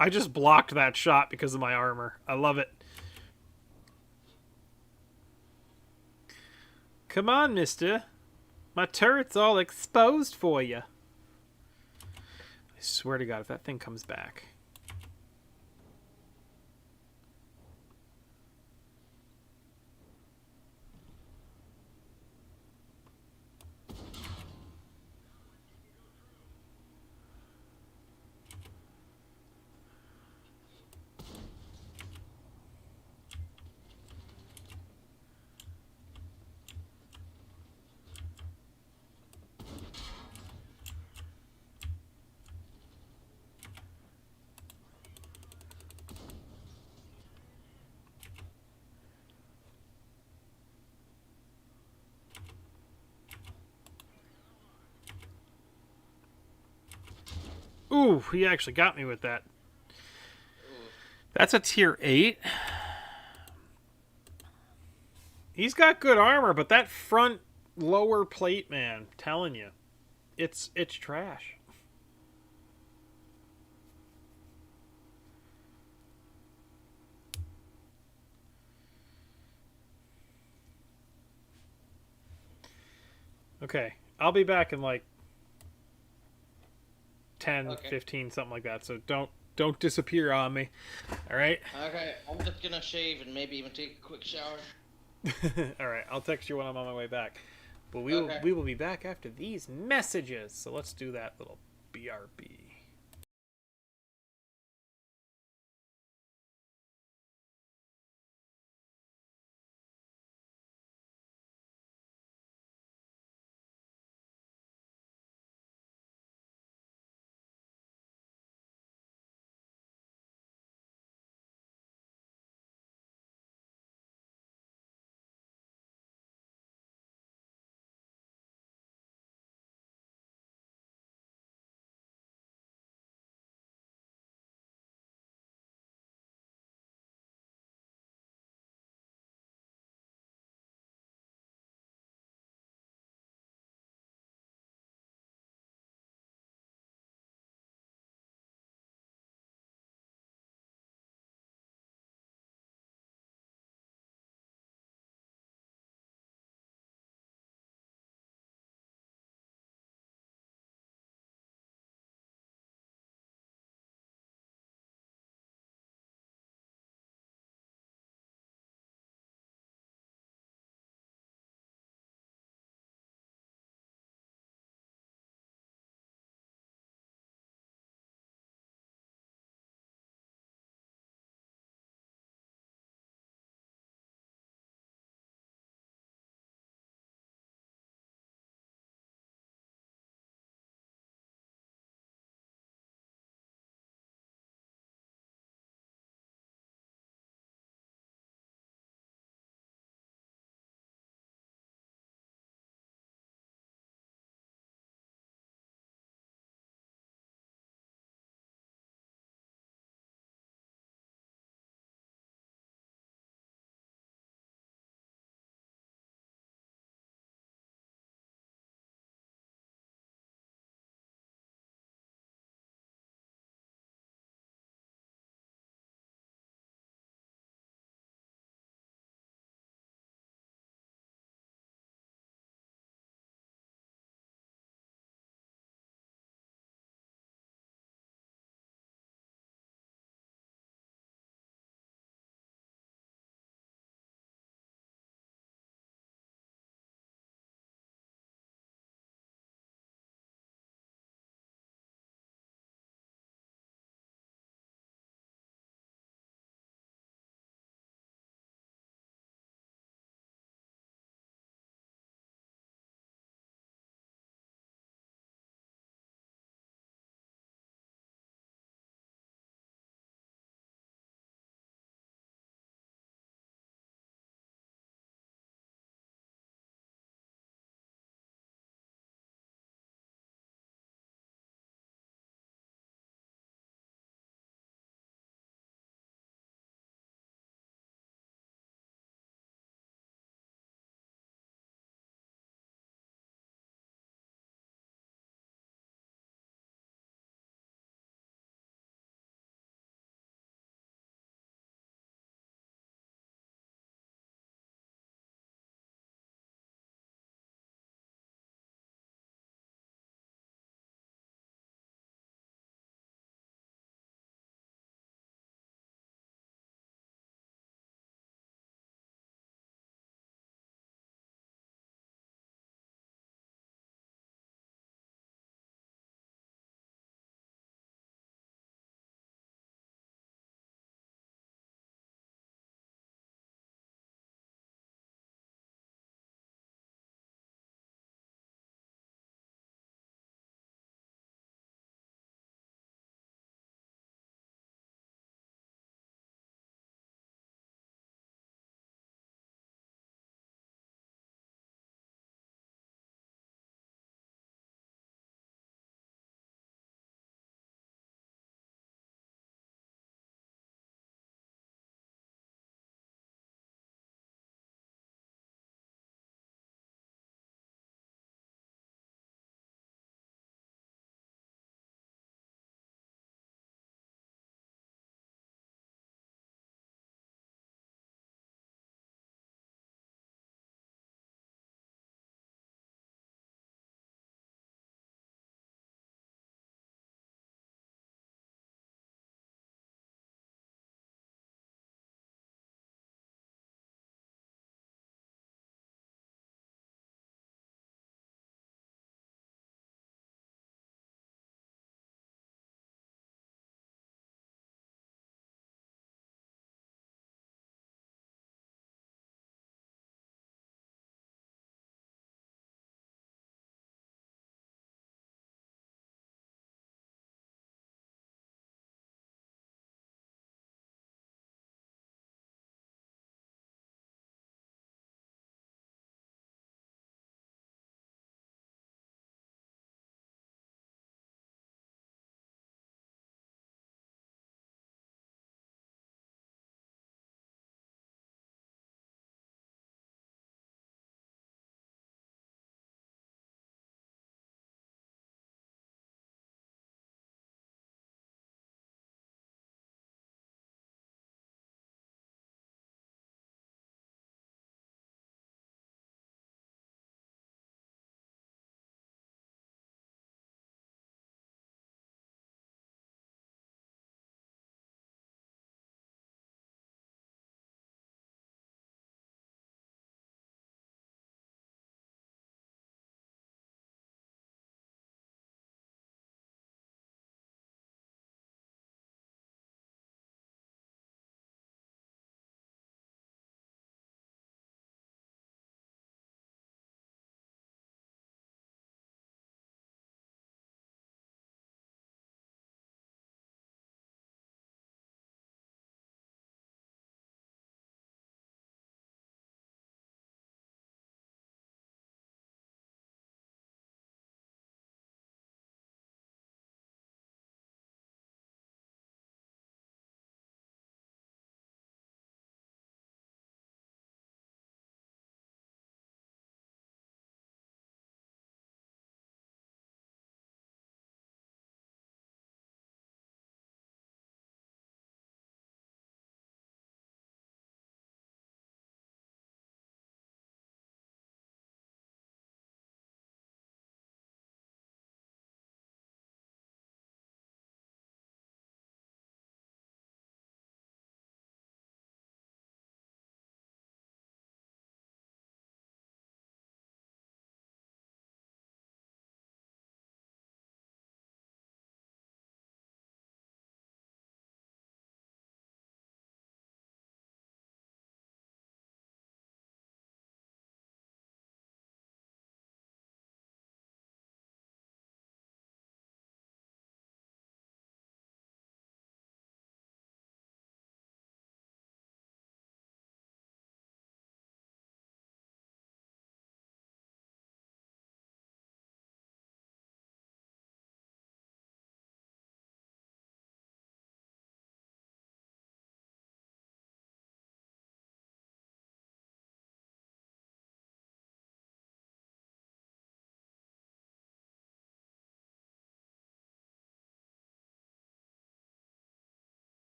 B: I just blocked that shot because of my armor. I love it. Come on, mister. My turret's all exposed for you. I swear to God, if that thing comes back. Ooh, he actually got me with that. That's a tier 8. He's got good armor, but that front lower plate, man, I'm telling you, it's trash. Okay, I'll be back in like 10, okay. 15, something like that. So don't disappear on me. All right?
A: Okay, I'm just going to shave and maybe even take a quick shower.
B: All right, I'll text you when I'm on my way back. But we will be back after these messages. So let's do that little BRB.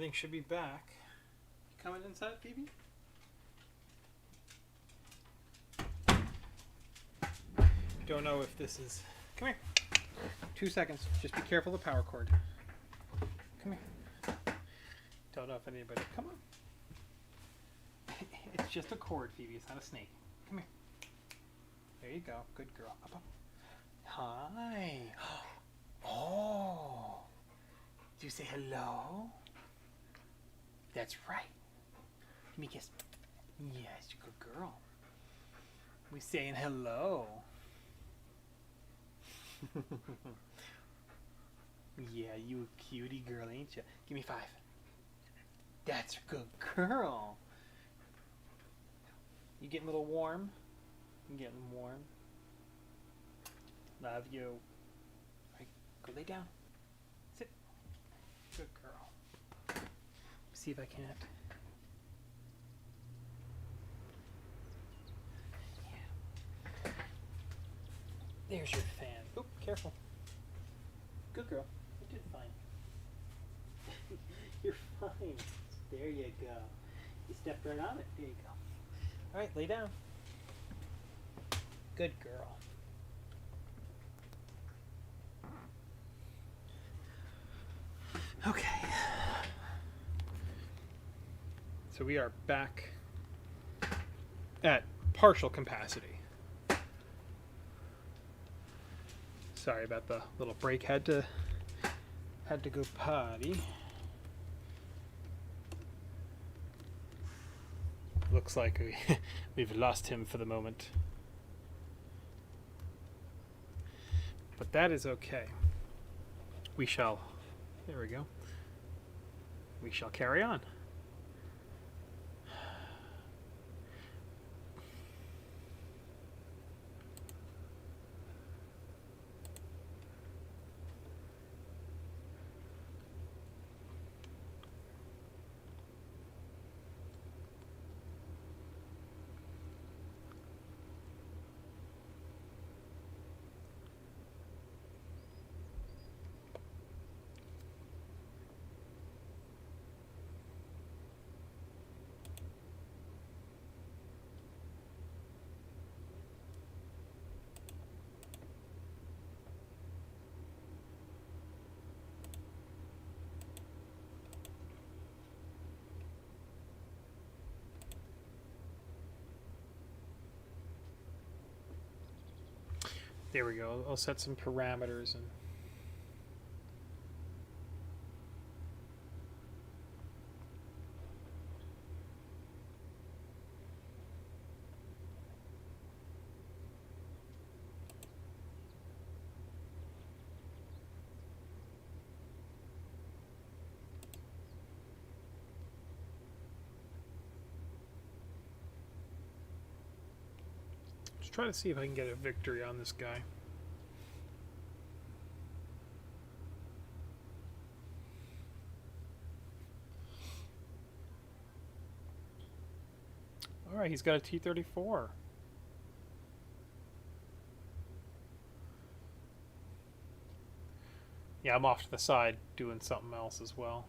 B: everything should be back. You coming inside, Phoebe? Don't know if this is... Come here. 2 seconds. Just be careful of the power cord. Come here. Don't know if anybody... Come on. It's just a cord, Phoebe. It's not a snake. Come here. There you go. Good girl. Up, up. Hi. Oh. Do you say hello? That's right. Give me a kiss. Yes, you're a good girl. We saying hello. Yeah, you a cutie girl, ain't you? Give me 5. That's a good girl. You getting a little warm? I'm getting warm. Love you. All right, go lay down. Sit. Good girl. See if I can't. Yeah. There's your fan. Oop, careful. Good girl. You did fine. You're fine. There you go. You stepped right on it. There you go. All right, lay down. Good girl. Okay. So we are back at partial capacity. Sorry about the little break. Had to go potty. Looks like we've lost him for the moment. But that is okay. We shall... There we go. We shall carry on. There we go. I'll set some parameters and just try to see if I can get a victory on this guy. Alright, he's got a T-34. Yeah, I'm off to the side doing something else as well.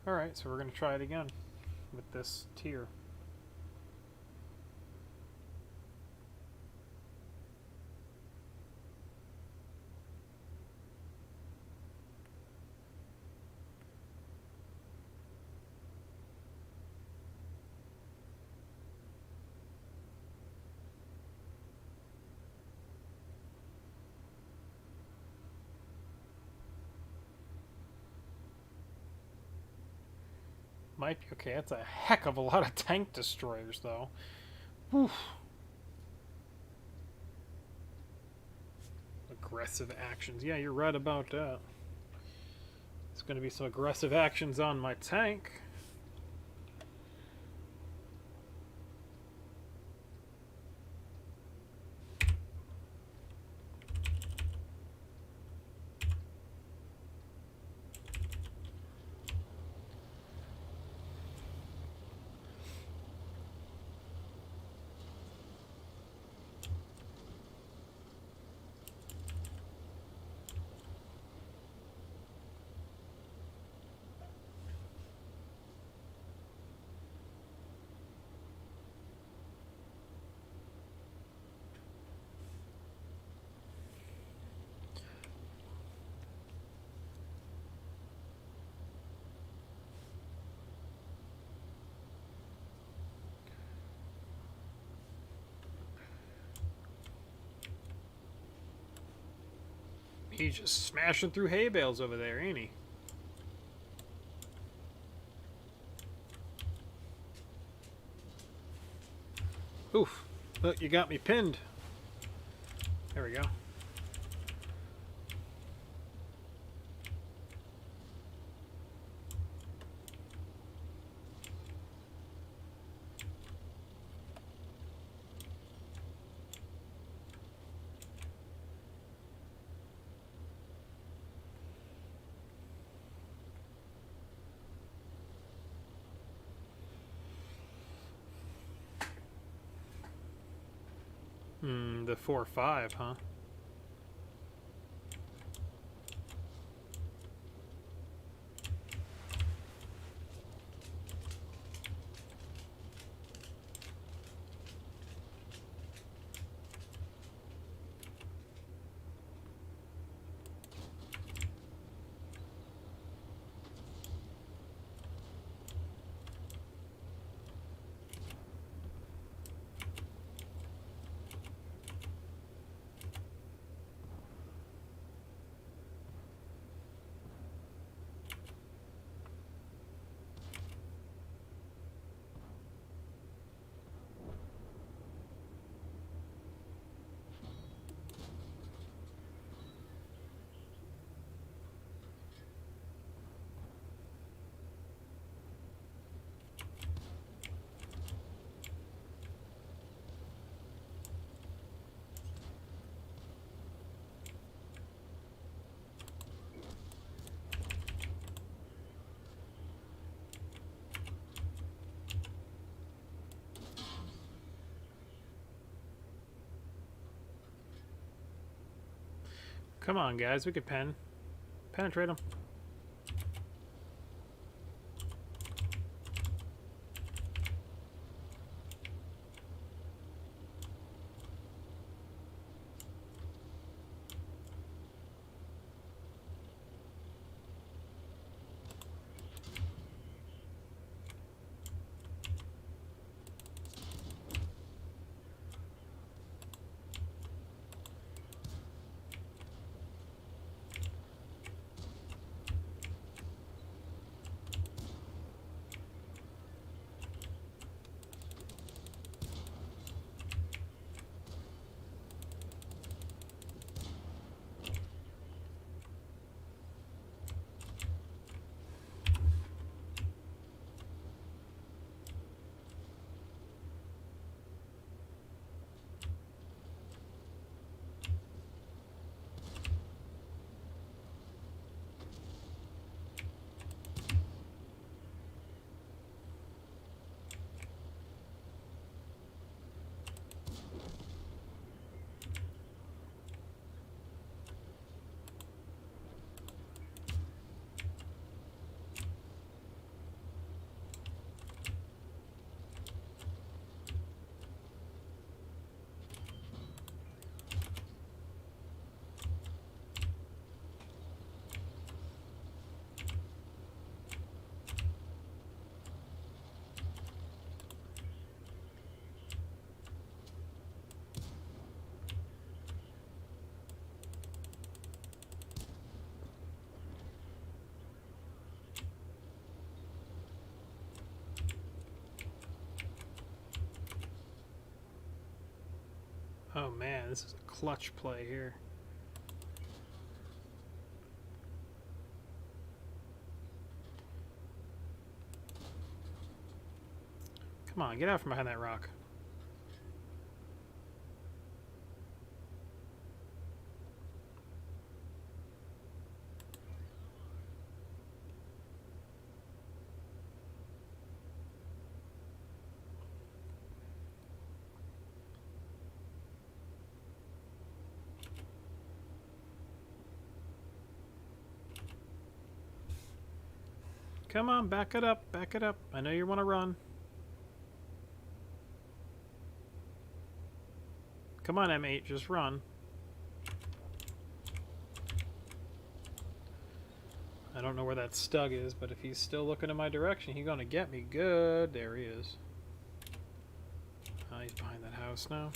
B: Alright, so we're going to try it again with this tier. Might be okay. That's a heck of a lot of tank destroyers, though. Whew. A Aggressive actions. Yeah, you're right about that. There's going to be some aggressive actions on my tank. He's just smashing through hay bales over there, ain't he? Oof. Look, you got me pinned. There we go. The 4-5, huh? Come on, guys. We could penetrate them. Oh man, this is a clutch play here. Come on, get out from behind that rock. Come on, back it up, back it up. I know you want to run. Come on, M8, just run. I don't know where that Stug is, but if he's still looking in my direction, he's gonna get me good. There he is. Oh, he's behind that house now.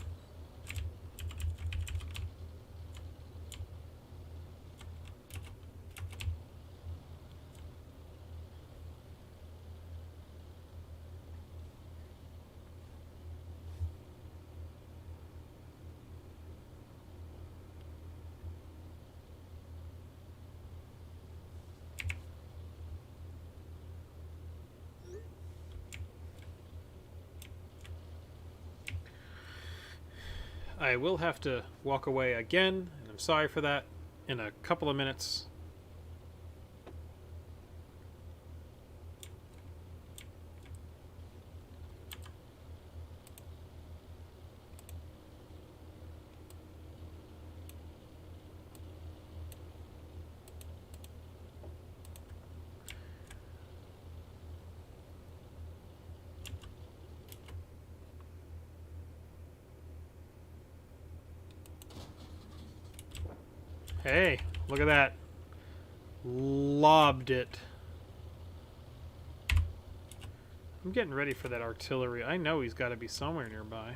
B: I will have to walk away again, and I'm sorry for that, in a couple of minutes. Hey, look at that. Lobbed it. I'm getting ready for that artillery. I know he's got to be somewhere nearby.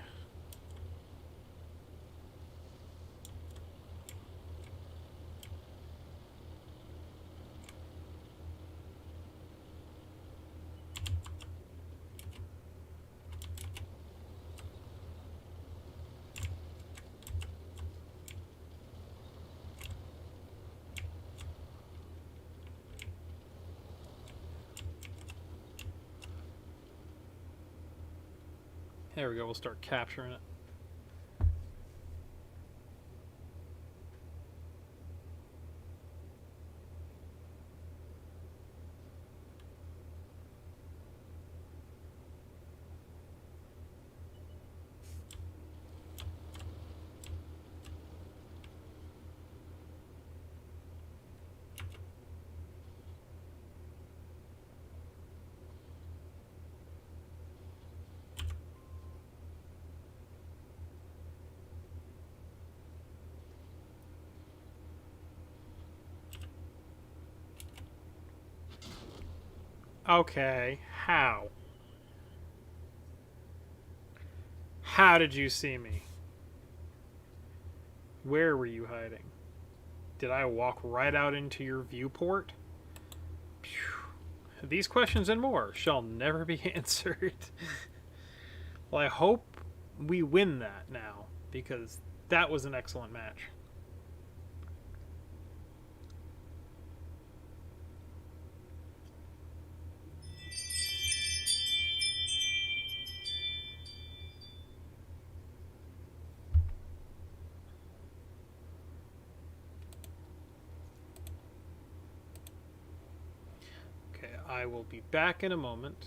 B: There we go, we'll start capturing it. Okay, how? How did you see me? Where were you hiding? Did I walk right out into your viewport? Phew. These questions and more shall never be answered. Well, I hope we win that now, because that was an excellent match. Okay, I will be back in a moment.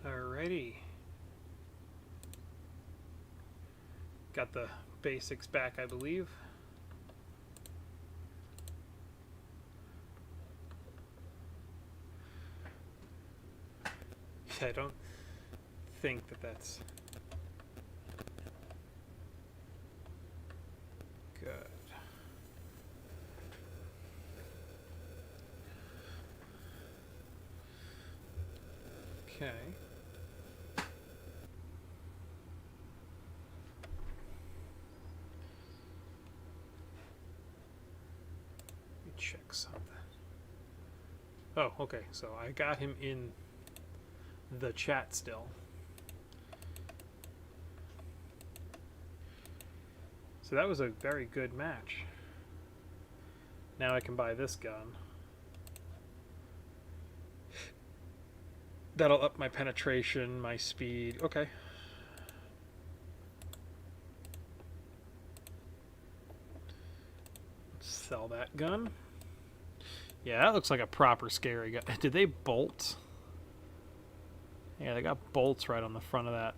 B: Alrighty. Got the basics back, I believe. I don't think that that's good. Okay. Let me check something. Oh, okay. So I got him in the chat still. So that was a very good match. Now I can buy this gun. That'll up my penetration, my speed. Okay. Sell that gun. Yeah, that looks like a proper scary gun. Did they bolt? Yeah, they got bolts right on the front of that.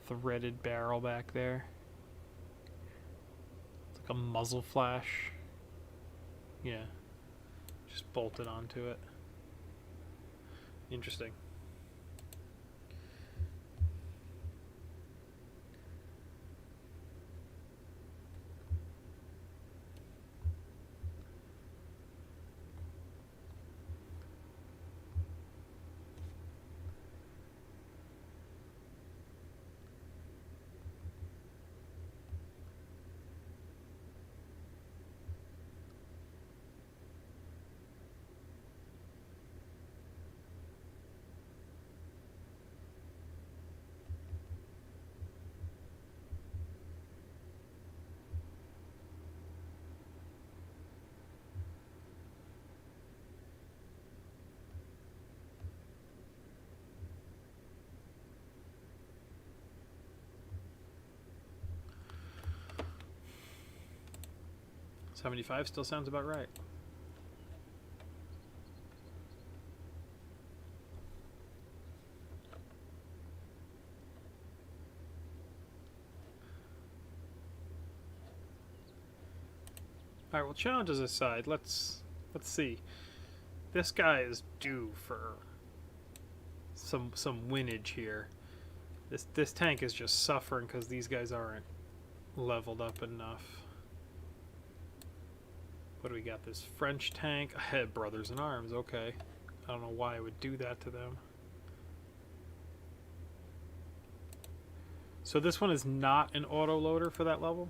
B: Threaded barrel back there. It's like a muzzle flash. Yeah. Just bolted onto it. Interesting. $75 still sounds about right. All right, well, challenges aside, let's see. This guy is due for some winage here. This tank is just suffering because these guys aren't leveled up enough. What do we got? This French tank. I had brothers in arms. Okay. I don't know why I would do that to them. So this one is not an auto loader for that level?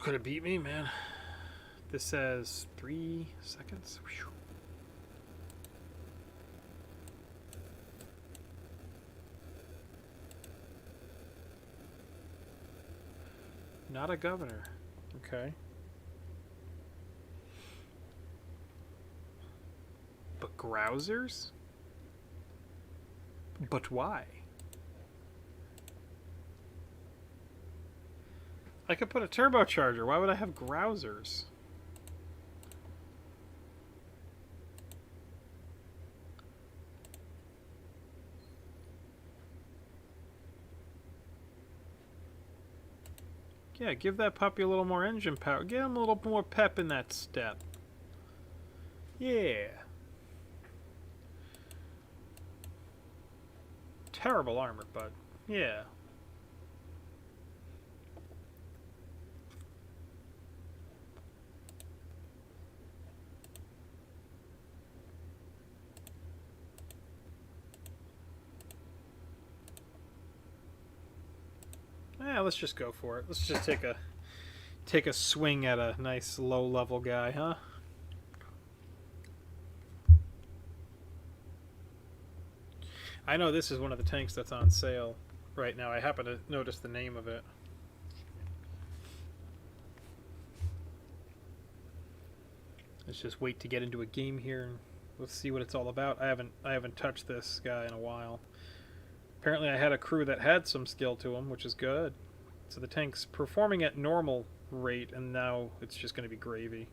B: Could have beat me, man. This says 3 seconds. Whew. Not a governor. Okay. But grousers? But why? I could put a turbocharger. Why would I have grousers? Yeah, give that puppy a little more engine power. Get him a little more pep in that step. Yeah. Terrible armor, but yeah. Yeah, let's just go for it. Let's just take a swing at a nice low-level guy, huh? I know this is one of the tanks that's on sale right now. I happen to notice the name of it. Let's just wait to get into a game here and let's see what it's all about. I haven't touched this guy in a while. Apparently I had a crew that had some skill to them, which is good. So the tank's performing at normal rate, and now it's just going to be gravy.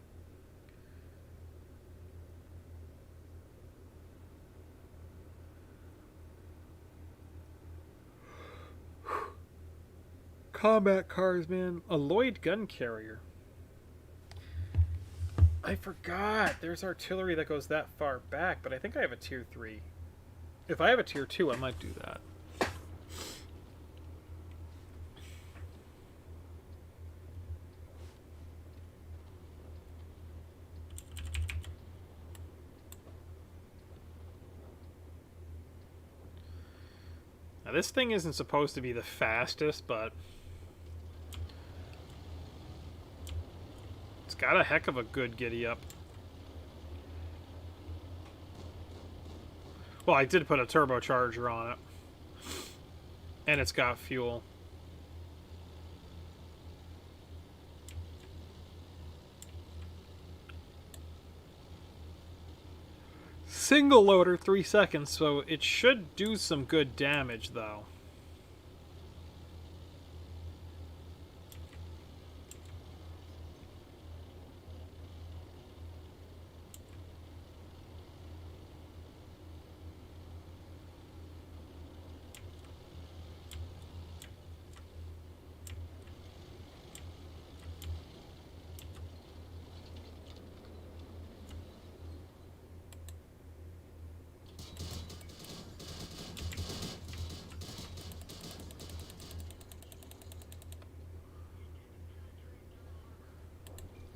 B: Combat cars, man. A Lloyd gun carrier. I forgot. There's artillery that goes that far back, but I think I have a tier 3. If I have a tier 2, I might do that. Now, this thing isn't supposed to be the fastest, but it's got a heck of a good giddy up. Well, I did put a turbocharger on it. And it's got fuel. Single loader, 3 seconds, so it should do some good damage, though.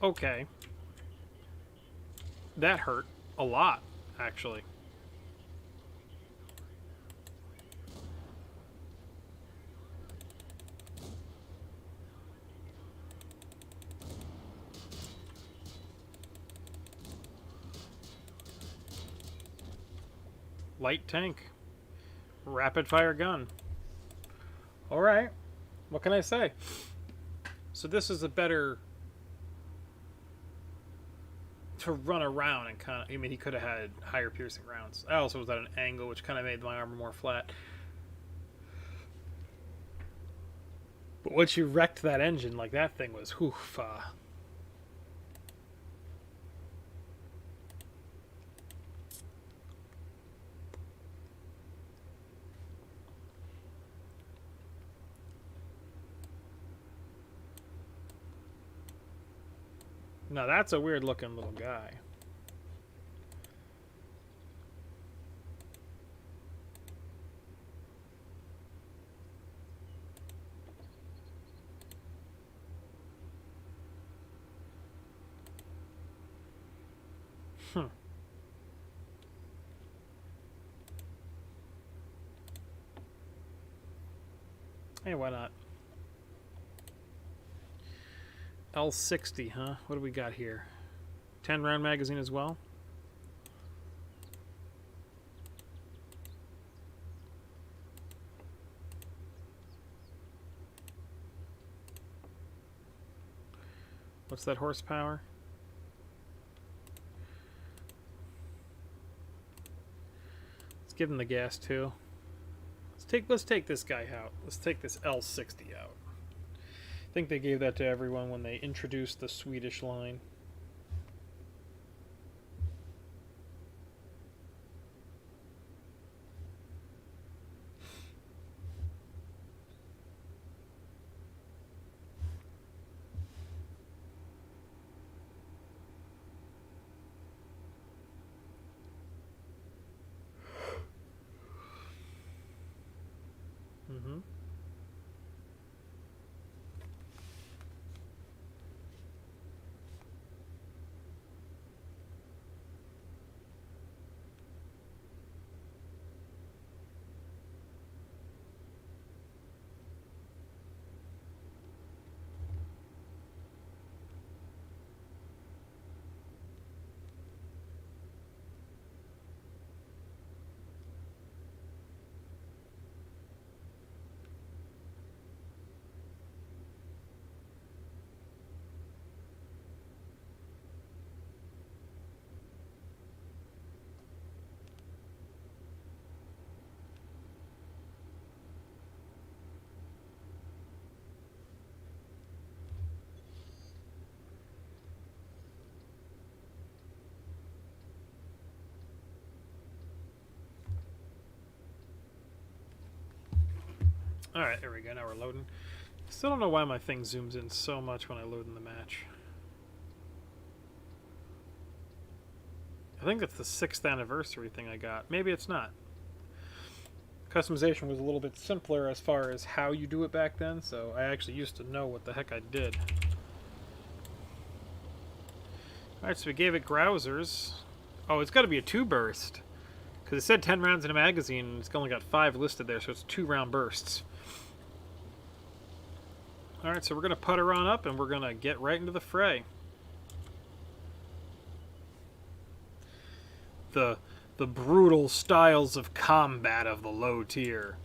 B: Okay. That hurt a lot, actually. Light tank. Rapid fire gun. Alright. What can I say? So this is a better to run around and kind of... I mean, he could have had higher piercing rounds. I also was at an angle, which kind of made my armor more flat. But once you wrecked that engine, like, that thing was... Oof. Now that's a weird looking little guy. Hey, why not? L60, huh? What do we got here? 10 round magazine as well? What's that horsepower? Let's give him the gas too. Let's take this guy out. Let's take this L60 out. I think they gave that to everyone when they introduced the Swedish line. Mm-hmm. Alright, there we go. Now we're loading. Still don't know why my thing zooms in so much when I load in the match. I think that's the 6th anniversary thing I got. Maybe it's not. Customization was a little bit simpler as far as how you do it back then, so I actually used to know what the heck I did. Alright, so we gave it Grousers. Oh, it's got to be a 2-burst. Because it said 10 rounds in a magazine, and it's only got 5 listed there, so it's 2-round bursts. Alright, so we're going to putter on up, and we're going to get right into the fray. The brutal styles of combat of the low tier.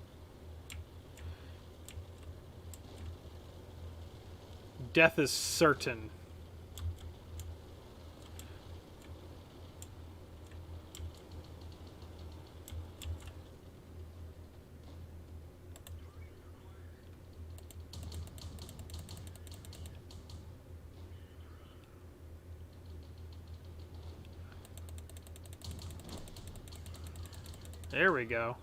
B: Death is certain. There we go.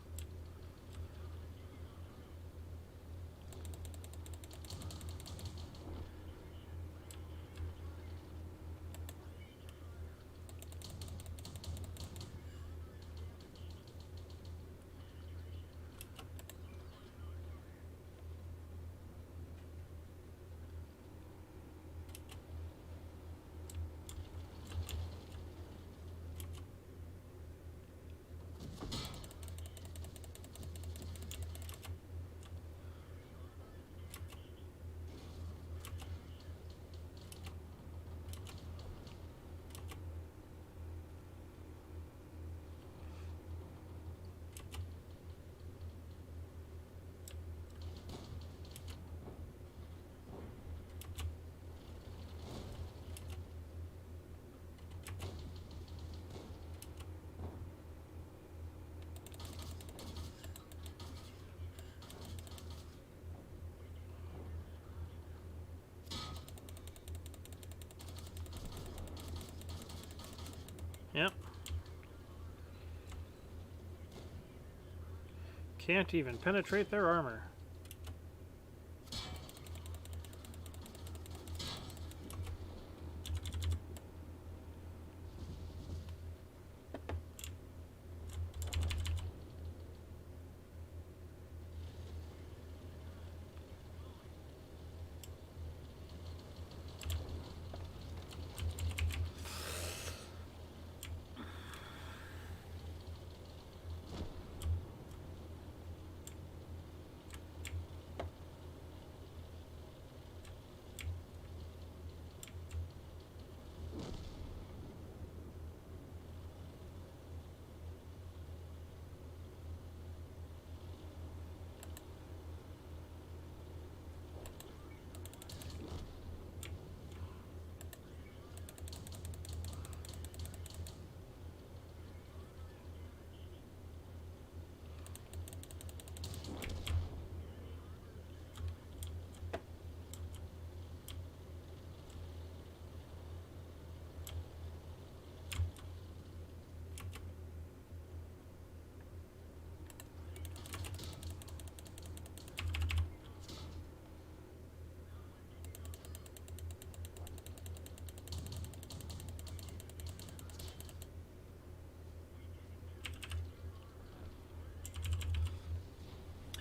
B: Yep. Can't even penetrate their armor.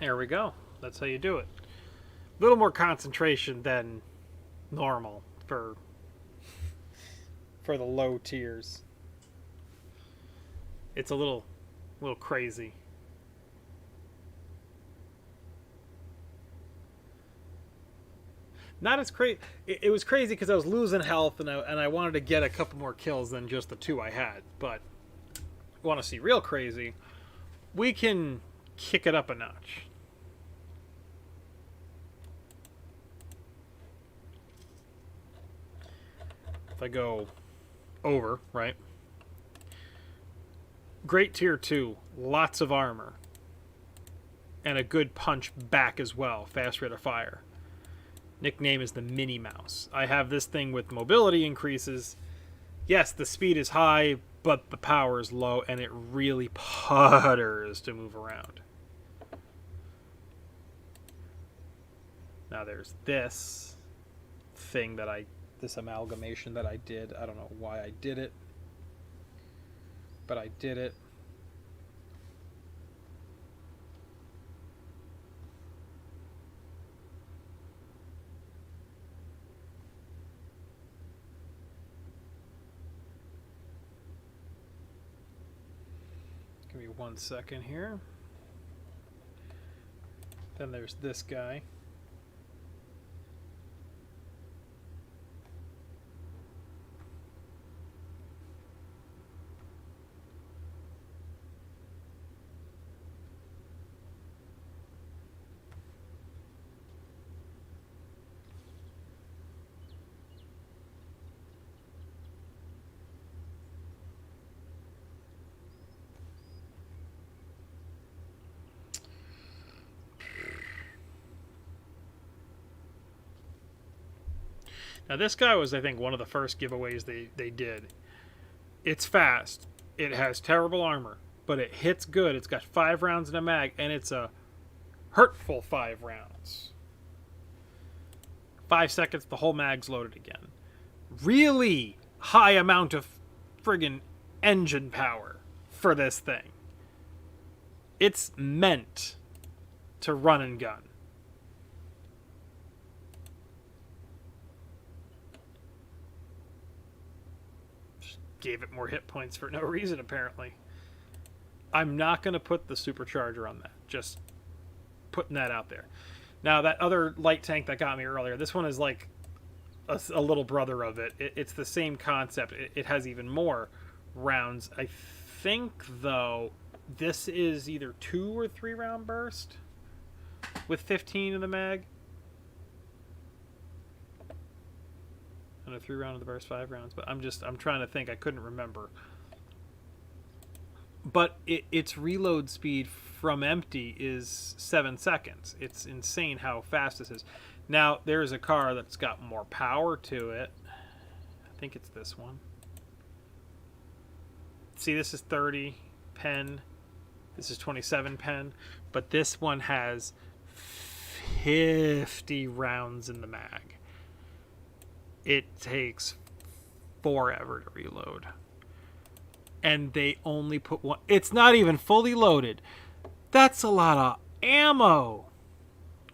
B: There we go. That's how you do it. A little more concentration than normal for the low tiers. It's a little crazy. Not as crazy. It was crazy because I was losing health and I wanted to get a couple more kills than just the 2 I had. But want to see real crazy? We can kick it up a notch. If I go over, right? Great tier 2, lots of armor. And a good punch back as well, fast rate of fire. Nickname is the Minnie Mouse. I have this thing with mobility increases. Yes, the speed is high, but the power is low, and it really putters to move around. Now there's this thing this amalgamation that I did. I don't know why I did it, but I did it. Give me 1 second here. Then there's this guy. Now this guy was, I think, one of the first giveaways they did. It's fast. It has terrible armor, but it hits good. It's got 5 rounds in a mag, and it's a hurtful 5 rounds. 5 seconds, the whole mag's loaded again. Really high amount of friggin' engine power for this thing. It's meant to run and gun. Gave it more hit points for no reason, apparently. I'm not going to put the supercharger on that. Just putting that out there. Now, that other light tank that got me earlier, this one is like a little brother of it. It's the same concept. It has even more rounds. I think, though, this is either 2 or 3 round burst with 15 in the mag. And a 3 round of the burst, 5 rounds. But I'm trying to think. I couldn't remember. But its reload speed from empty is 7 seconds. It's insane how fast this is. Now, there's a car that's got more power to it. I think it's this one. See, this is 30 pen. This is 27 pen. But this one has 50 rounds in the mag. It takes forever to reload. And they only put one. It's not even fully loaded. That's a lot of ammo.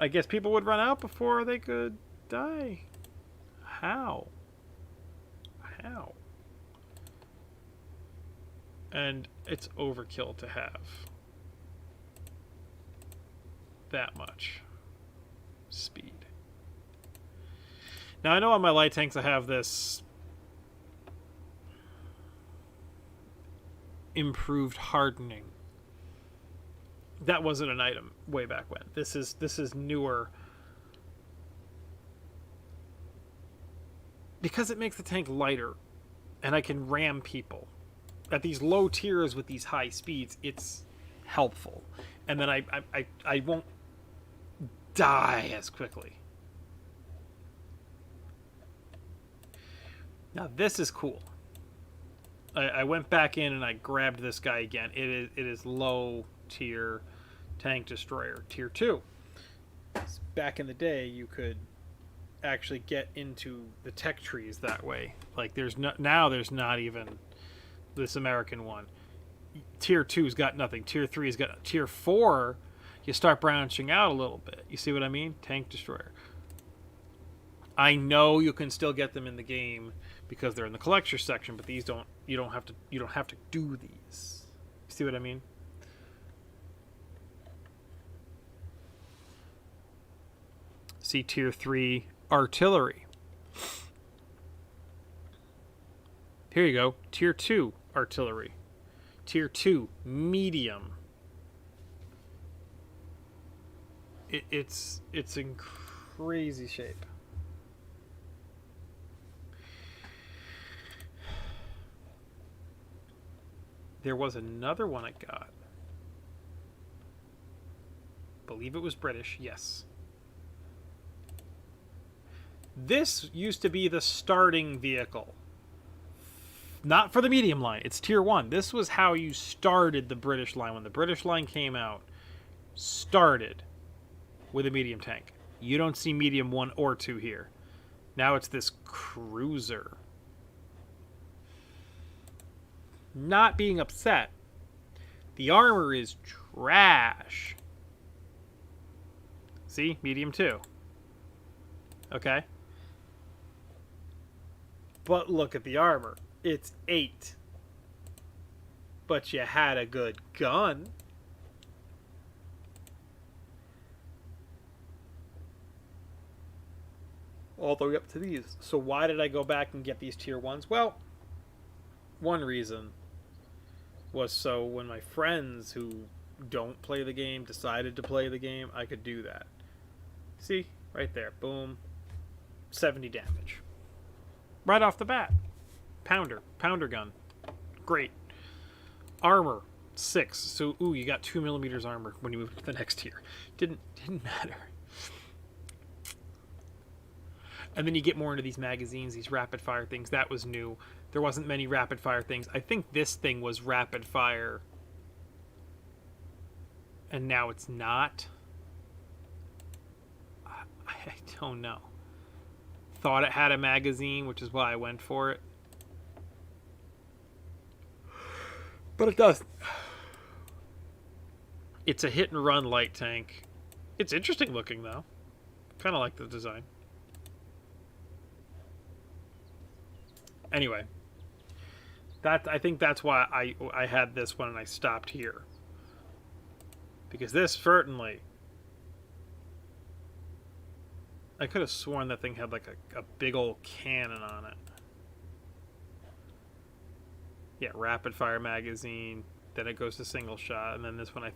B: I guess people would run out before they could die. How? And it's overkill to have that much speed. Now, I know on my light tanks I have this improved hardening. That wasn't an item way back when. This is newer. Because it makes the tank lighter and I can ram people. At these low tiers with these high speeds, it's helpful. And then I won't die as quickly. Now this is cool. I went back in and I grabbed this guy again. It is low tier tank destroyer, tier 2. Back in the day, you could actually get into the tech trees that way. Like there's not even this American one. Tier 2's got nothing. Tier 3's got tier 4. You start branching out a little bit. You see what I mean? Tank destroyer. I know you can still get them in the game because they're in the collector section, but these you don't have to do these. You see what I mean? See tier 3 artillery. Here you go. Tier 2 artillery. Tier 2 medium. It's in crazy shape. There was another one I got. Believe it was British, yes. This used to be the starting vehicle. Not for the medium line, it's tier 1. This was how you started the British line. When the British line came out, started with a medium tank. You don't see medium 1 or 2 here. Now it's this cruiser. Not being upset. The armor is trash. See? Medium 2. Okay? But look at the armor. It's 8. But you had a good gun. All the way up to these. So why did I go back and get these tier 1s? Well, one reason was so when my friends who don't play the game decided to play the game, I could do that. See? Right there. Boom. 70 damage. Right off the bat. Pounder gun. Great. Armor 6. So ooh, you got 2mm armor when you move to the next tier. Didn't matter. And then you get more into these magazines, these rapid fire things. That was new. There wasn't many rapid fire things. I think this thing was rapid fire. And now it's not. I don't know. Thought it had a magazine, which is why I went for it. But it doesn't. It's a hit and run light tank. It's interesting looking though. Kind of like the design. Anyway, I think that's why I had this one and I stopped here. Because this certainly, I could have sworn that thing had like a big old cannon on it. Yeah, rapid fire magazine, then it goes to single shot, and then this one I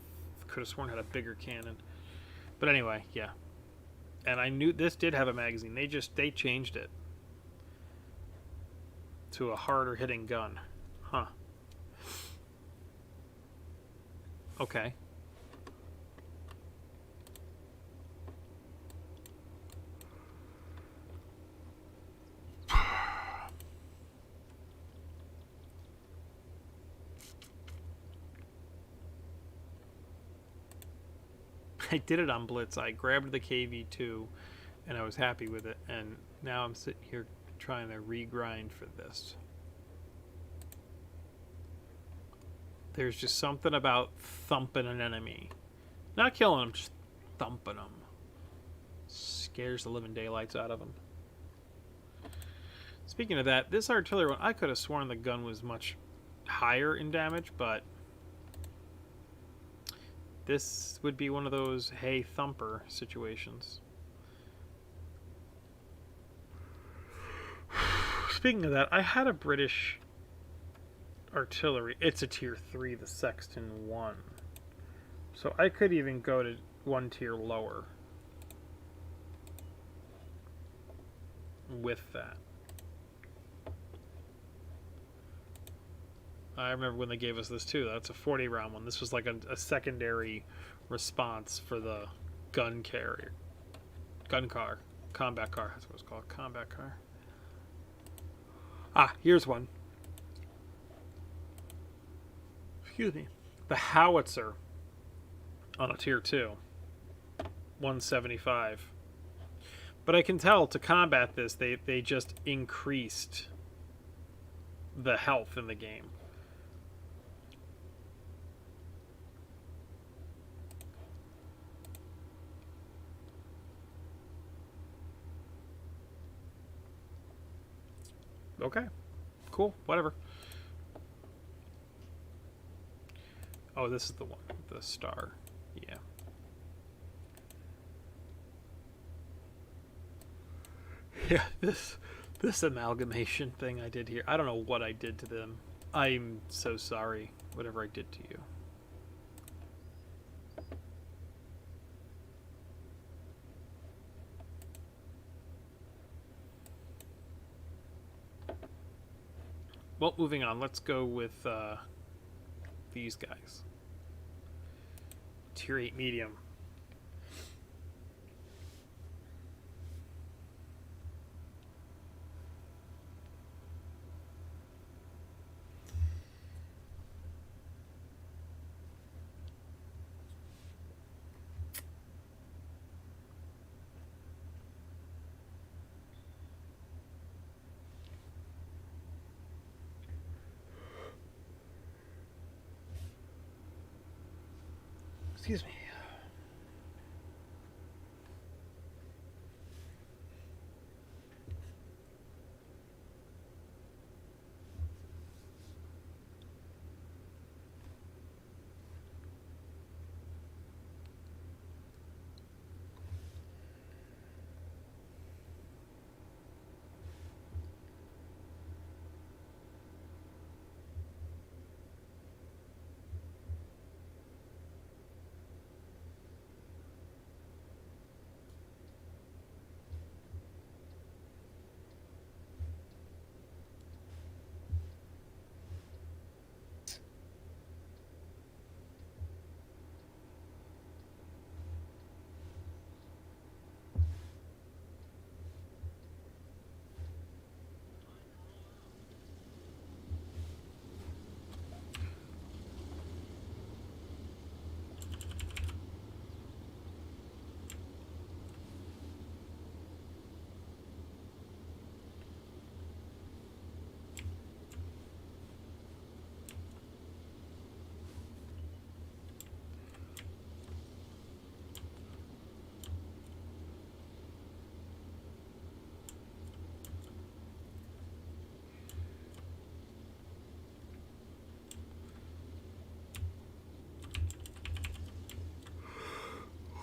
B: could have sworn had a bigger cannon. But anyway, yeah. And I knew this did have a magazine. They changed it to a harder hitting gun. Huh. Okay. I did it on Blitz. I grabbed the KV2 and I was happy with it, and now I'm sitting here trying to regrind for this. There's just something about thumping an enemy. Not killing them, just thumping them. Scares the living daylights out of them. Speaking of that, this artillery one, I could have sworn the gun was much higher in damage, but this would be one of those hey thumper situations. Speaking of that, I had a British artillery. It's a tier 3, the Sexton 1. So I could even go to one tier lower with that. I remember when they gave us this too. That's a 40 round one. This was like a secondary response for the gun carrier. Gun car. Combat car. That's what it's called. Combat car. Ah, here's one. Excuse me. The howitzer on a tier 2. 175. But I can tell to combat this, they just increased the health in the game. Okay, cool, whatever. Oh, this is the one, the star. Yeah. Yeah, this amalgamation thing I did here. I don't know what I did to them. I'm so sorry, whatever I did to you. Well, moving on. Let's go with these guys. Tier 8 medium. Excuse me.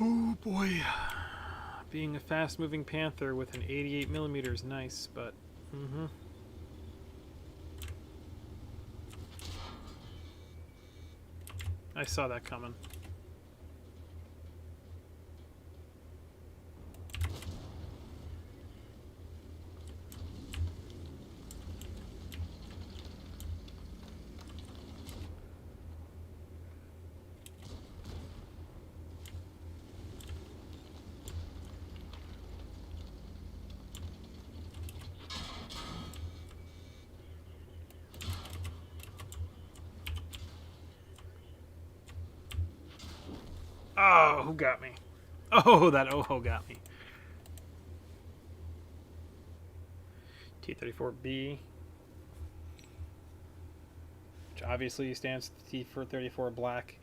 B: Oh boy. Being a fast-moving panther with an 88mm is nice, but I saw that coming. Oh, who got me? Oh, that Oho got me. T-34B, which obviously stands for T-34 Black.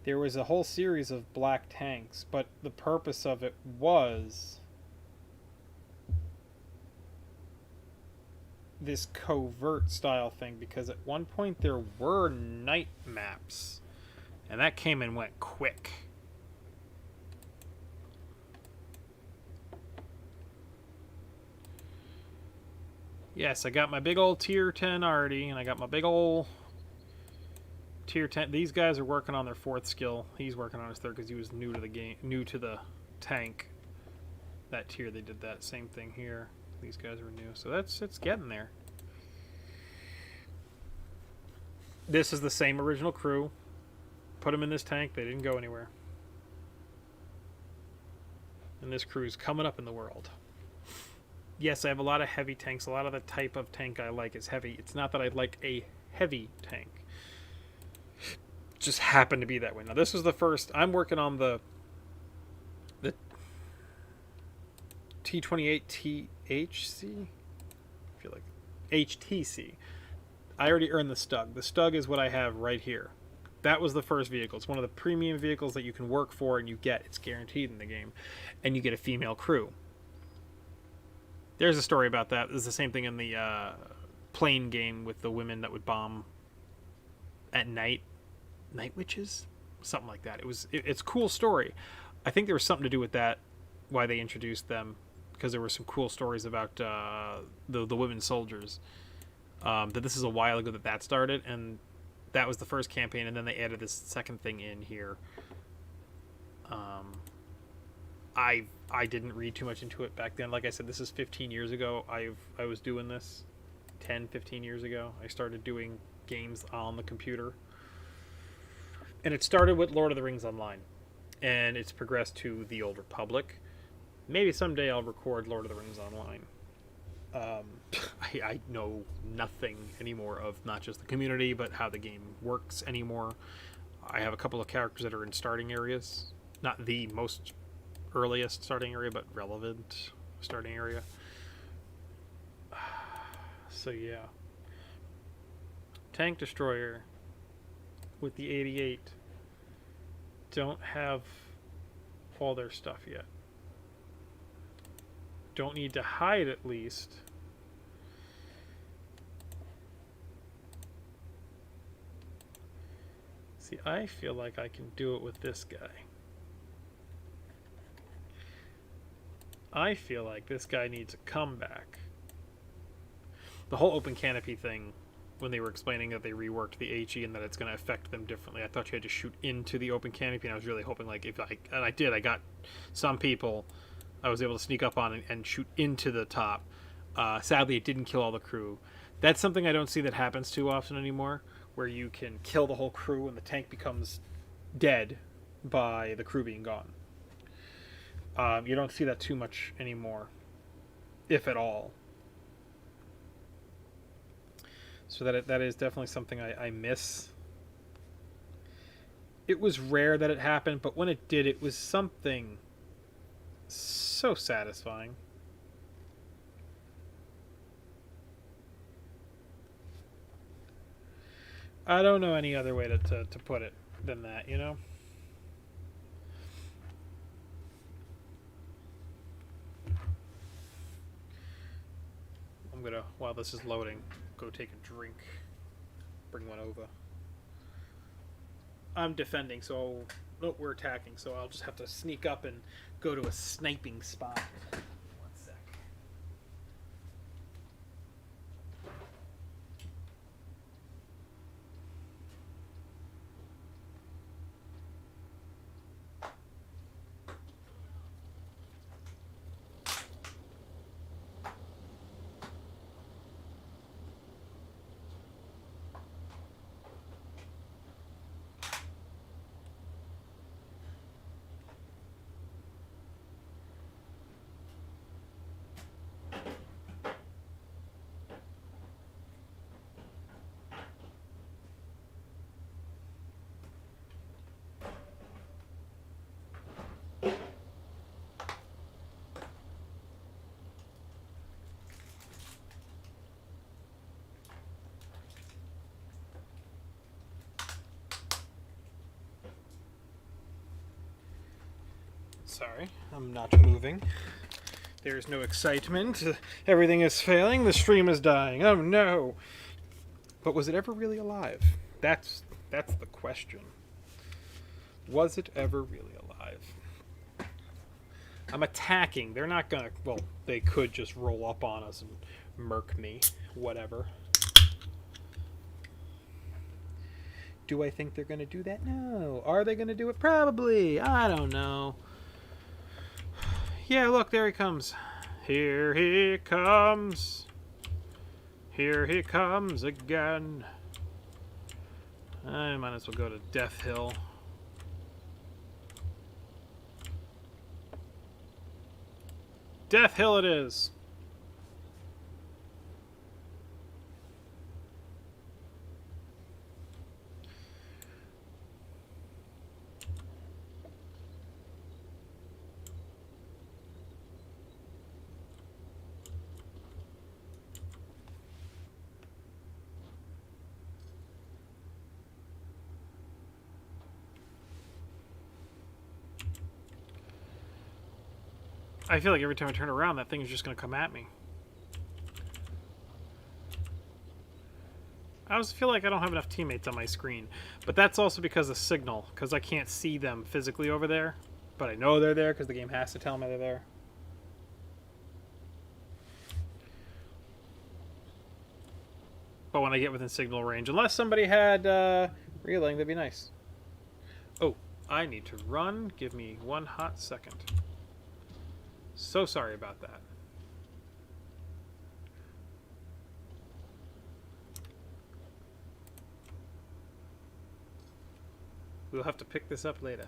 B: There was a whole series of black tanks, but the purpose of it was this covert style thing, because at one point there were night maps, and that came and went quick. Yes, I got my big old tier 10 already, and I got my big old tier 10. These guys are working on their 4th skill. He's working on his 3rd because he was new to the game, new to the tank. That tier, they did that same thing here. These guys were new, so it's getting there. This is the same original crew. Put them in this tank, they didn't go anywhere. And this crew's coming up in the world. Yes, I have a lot of heavy tanks. A lot of the type of tank I like is heavy. It's not that I like a heavy tank. It just happened to be that way. Now, this is the first. I'm working on the T-28 THC? I feel like HTC. I already earned the Stug. The Stug is what I have right here. That was the first vehicle. It's one of the premium vehicles that you can work for and you get. It's guaranteed in the game. And you get a female crew. There's a story about that. It's the same thing in the plane game with the women that would bomb at night. Night witches? Something like that. It's a cool story. I think there was something to do with that, why they introduced them, because there were some cool stories about the women soldiers. That this is a while ago that started, and that was the first campaign, and then they added this second thing in here. I didn't read too much into it back then. Like I said, this is 15 years ago. I was doing this 10-15 years ago. I started doing games on the computer, and it started with Lord of the Rings Online, and it's progressed to the Old Republic. Maybe someday I'll record Lord of the Rings Online. I know nothing anymore of not just the community, but how the game works anymore. I have a couple of characters that are in starting areas. Not the most earliest starting area, but relevant starting area. So yeah. Tank destroyer with the 88. don't have all their stuff yet. Don't need to hide, at least. See, I feel like I can do it with this guy. I feel like this guy needs a comeback. The whole open canopy thing, when they were explaining that they reworked the HE and that it's going to affect them differently, I thought you had to shoot into the open canopy, and I was really hoping, like, and I did. I got some people I was able to sneak up on and shoot into the top. Sadly, it didn't kill all the crew. That's something I don't see that happens too often anymore, where you can kill the whole crew and the tank becomes dead by the crew being gone. You don't see that too much anymore, if at all. So that is definitely something I miss. It was rare that it happened, but when it did, it was something so satisfying. I don't know any other way to put it than that, you know? I'm gonna, while this is loading, go take a drink. Bring one over. I'm defending, so... No, we're attacking, so I'll just have to sneak up and go to a sniping spot. One sec. Sorry, I'm not moving. There's no excitement. Everything is failing. The stream is dying. Oh no! But was it ever really alive? That's the question. Was it ever really alive? I'm attacking. They're not gonna... Well, they could just roll up on us and murk me. Whatever. Do I think they're gonna do that? No. Are they gonna do it? Probably. I don't know. Yeah, look, there he comes. Here he comes. Here he comes again. I might as well go to Death Hill. Death Hill it is. I feel like every time I turn around, that thing is just going to come at me. I also feel like I don't have enough teammates on my screen. But that's also because of signal, because I can't see them physically over there. But I know they're there because the game has to tell me they're there. But when I get within signal range, unless somebody had reeling, that'd be nice. Oh, I need to run. Give me one hot second. So sorry about that. We'll have to pick this up later.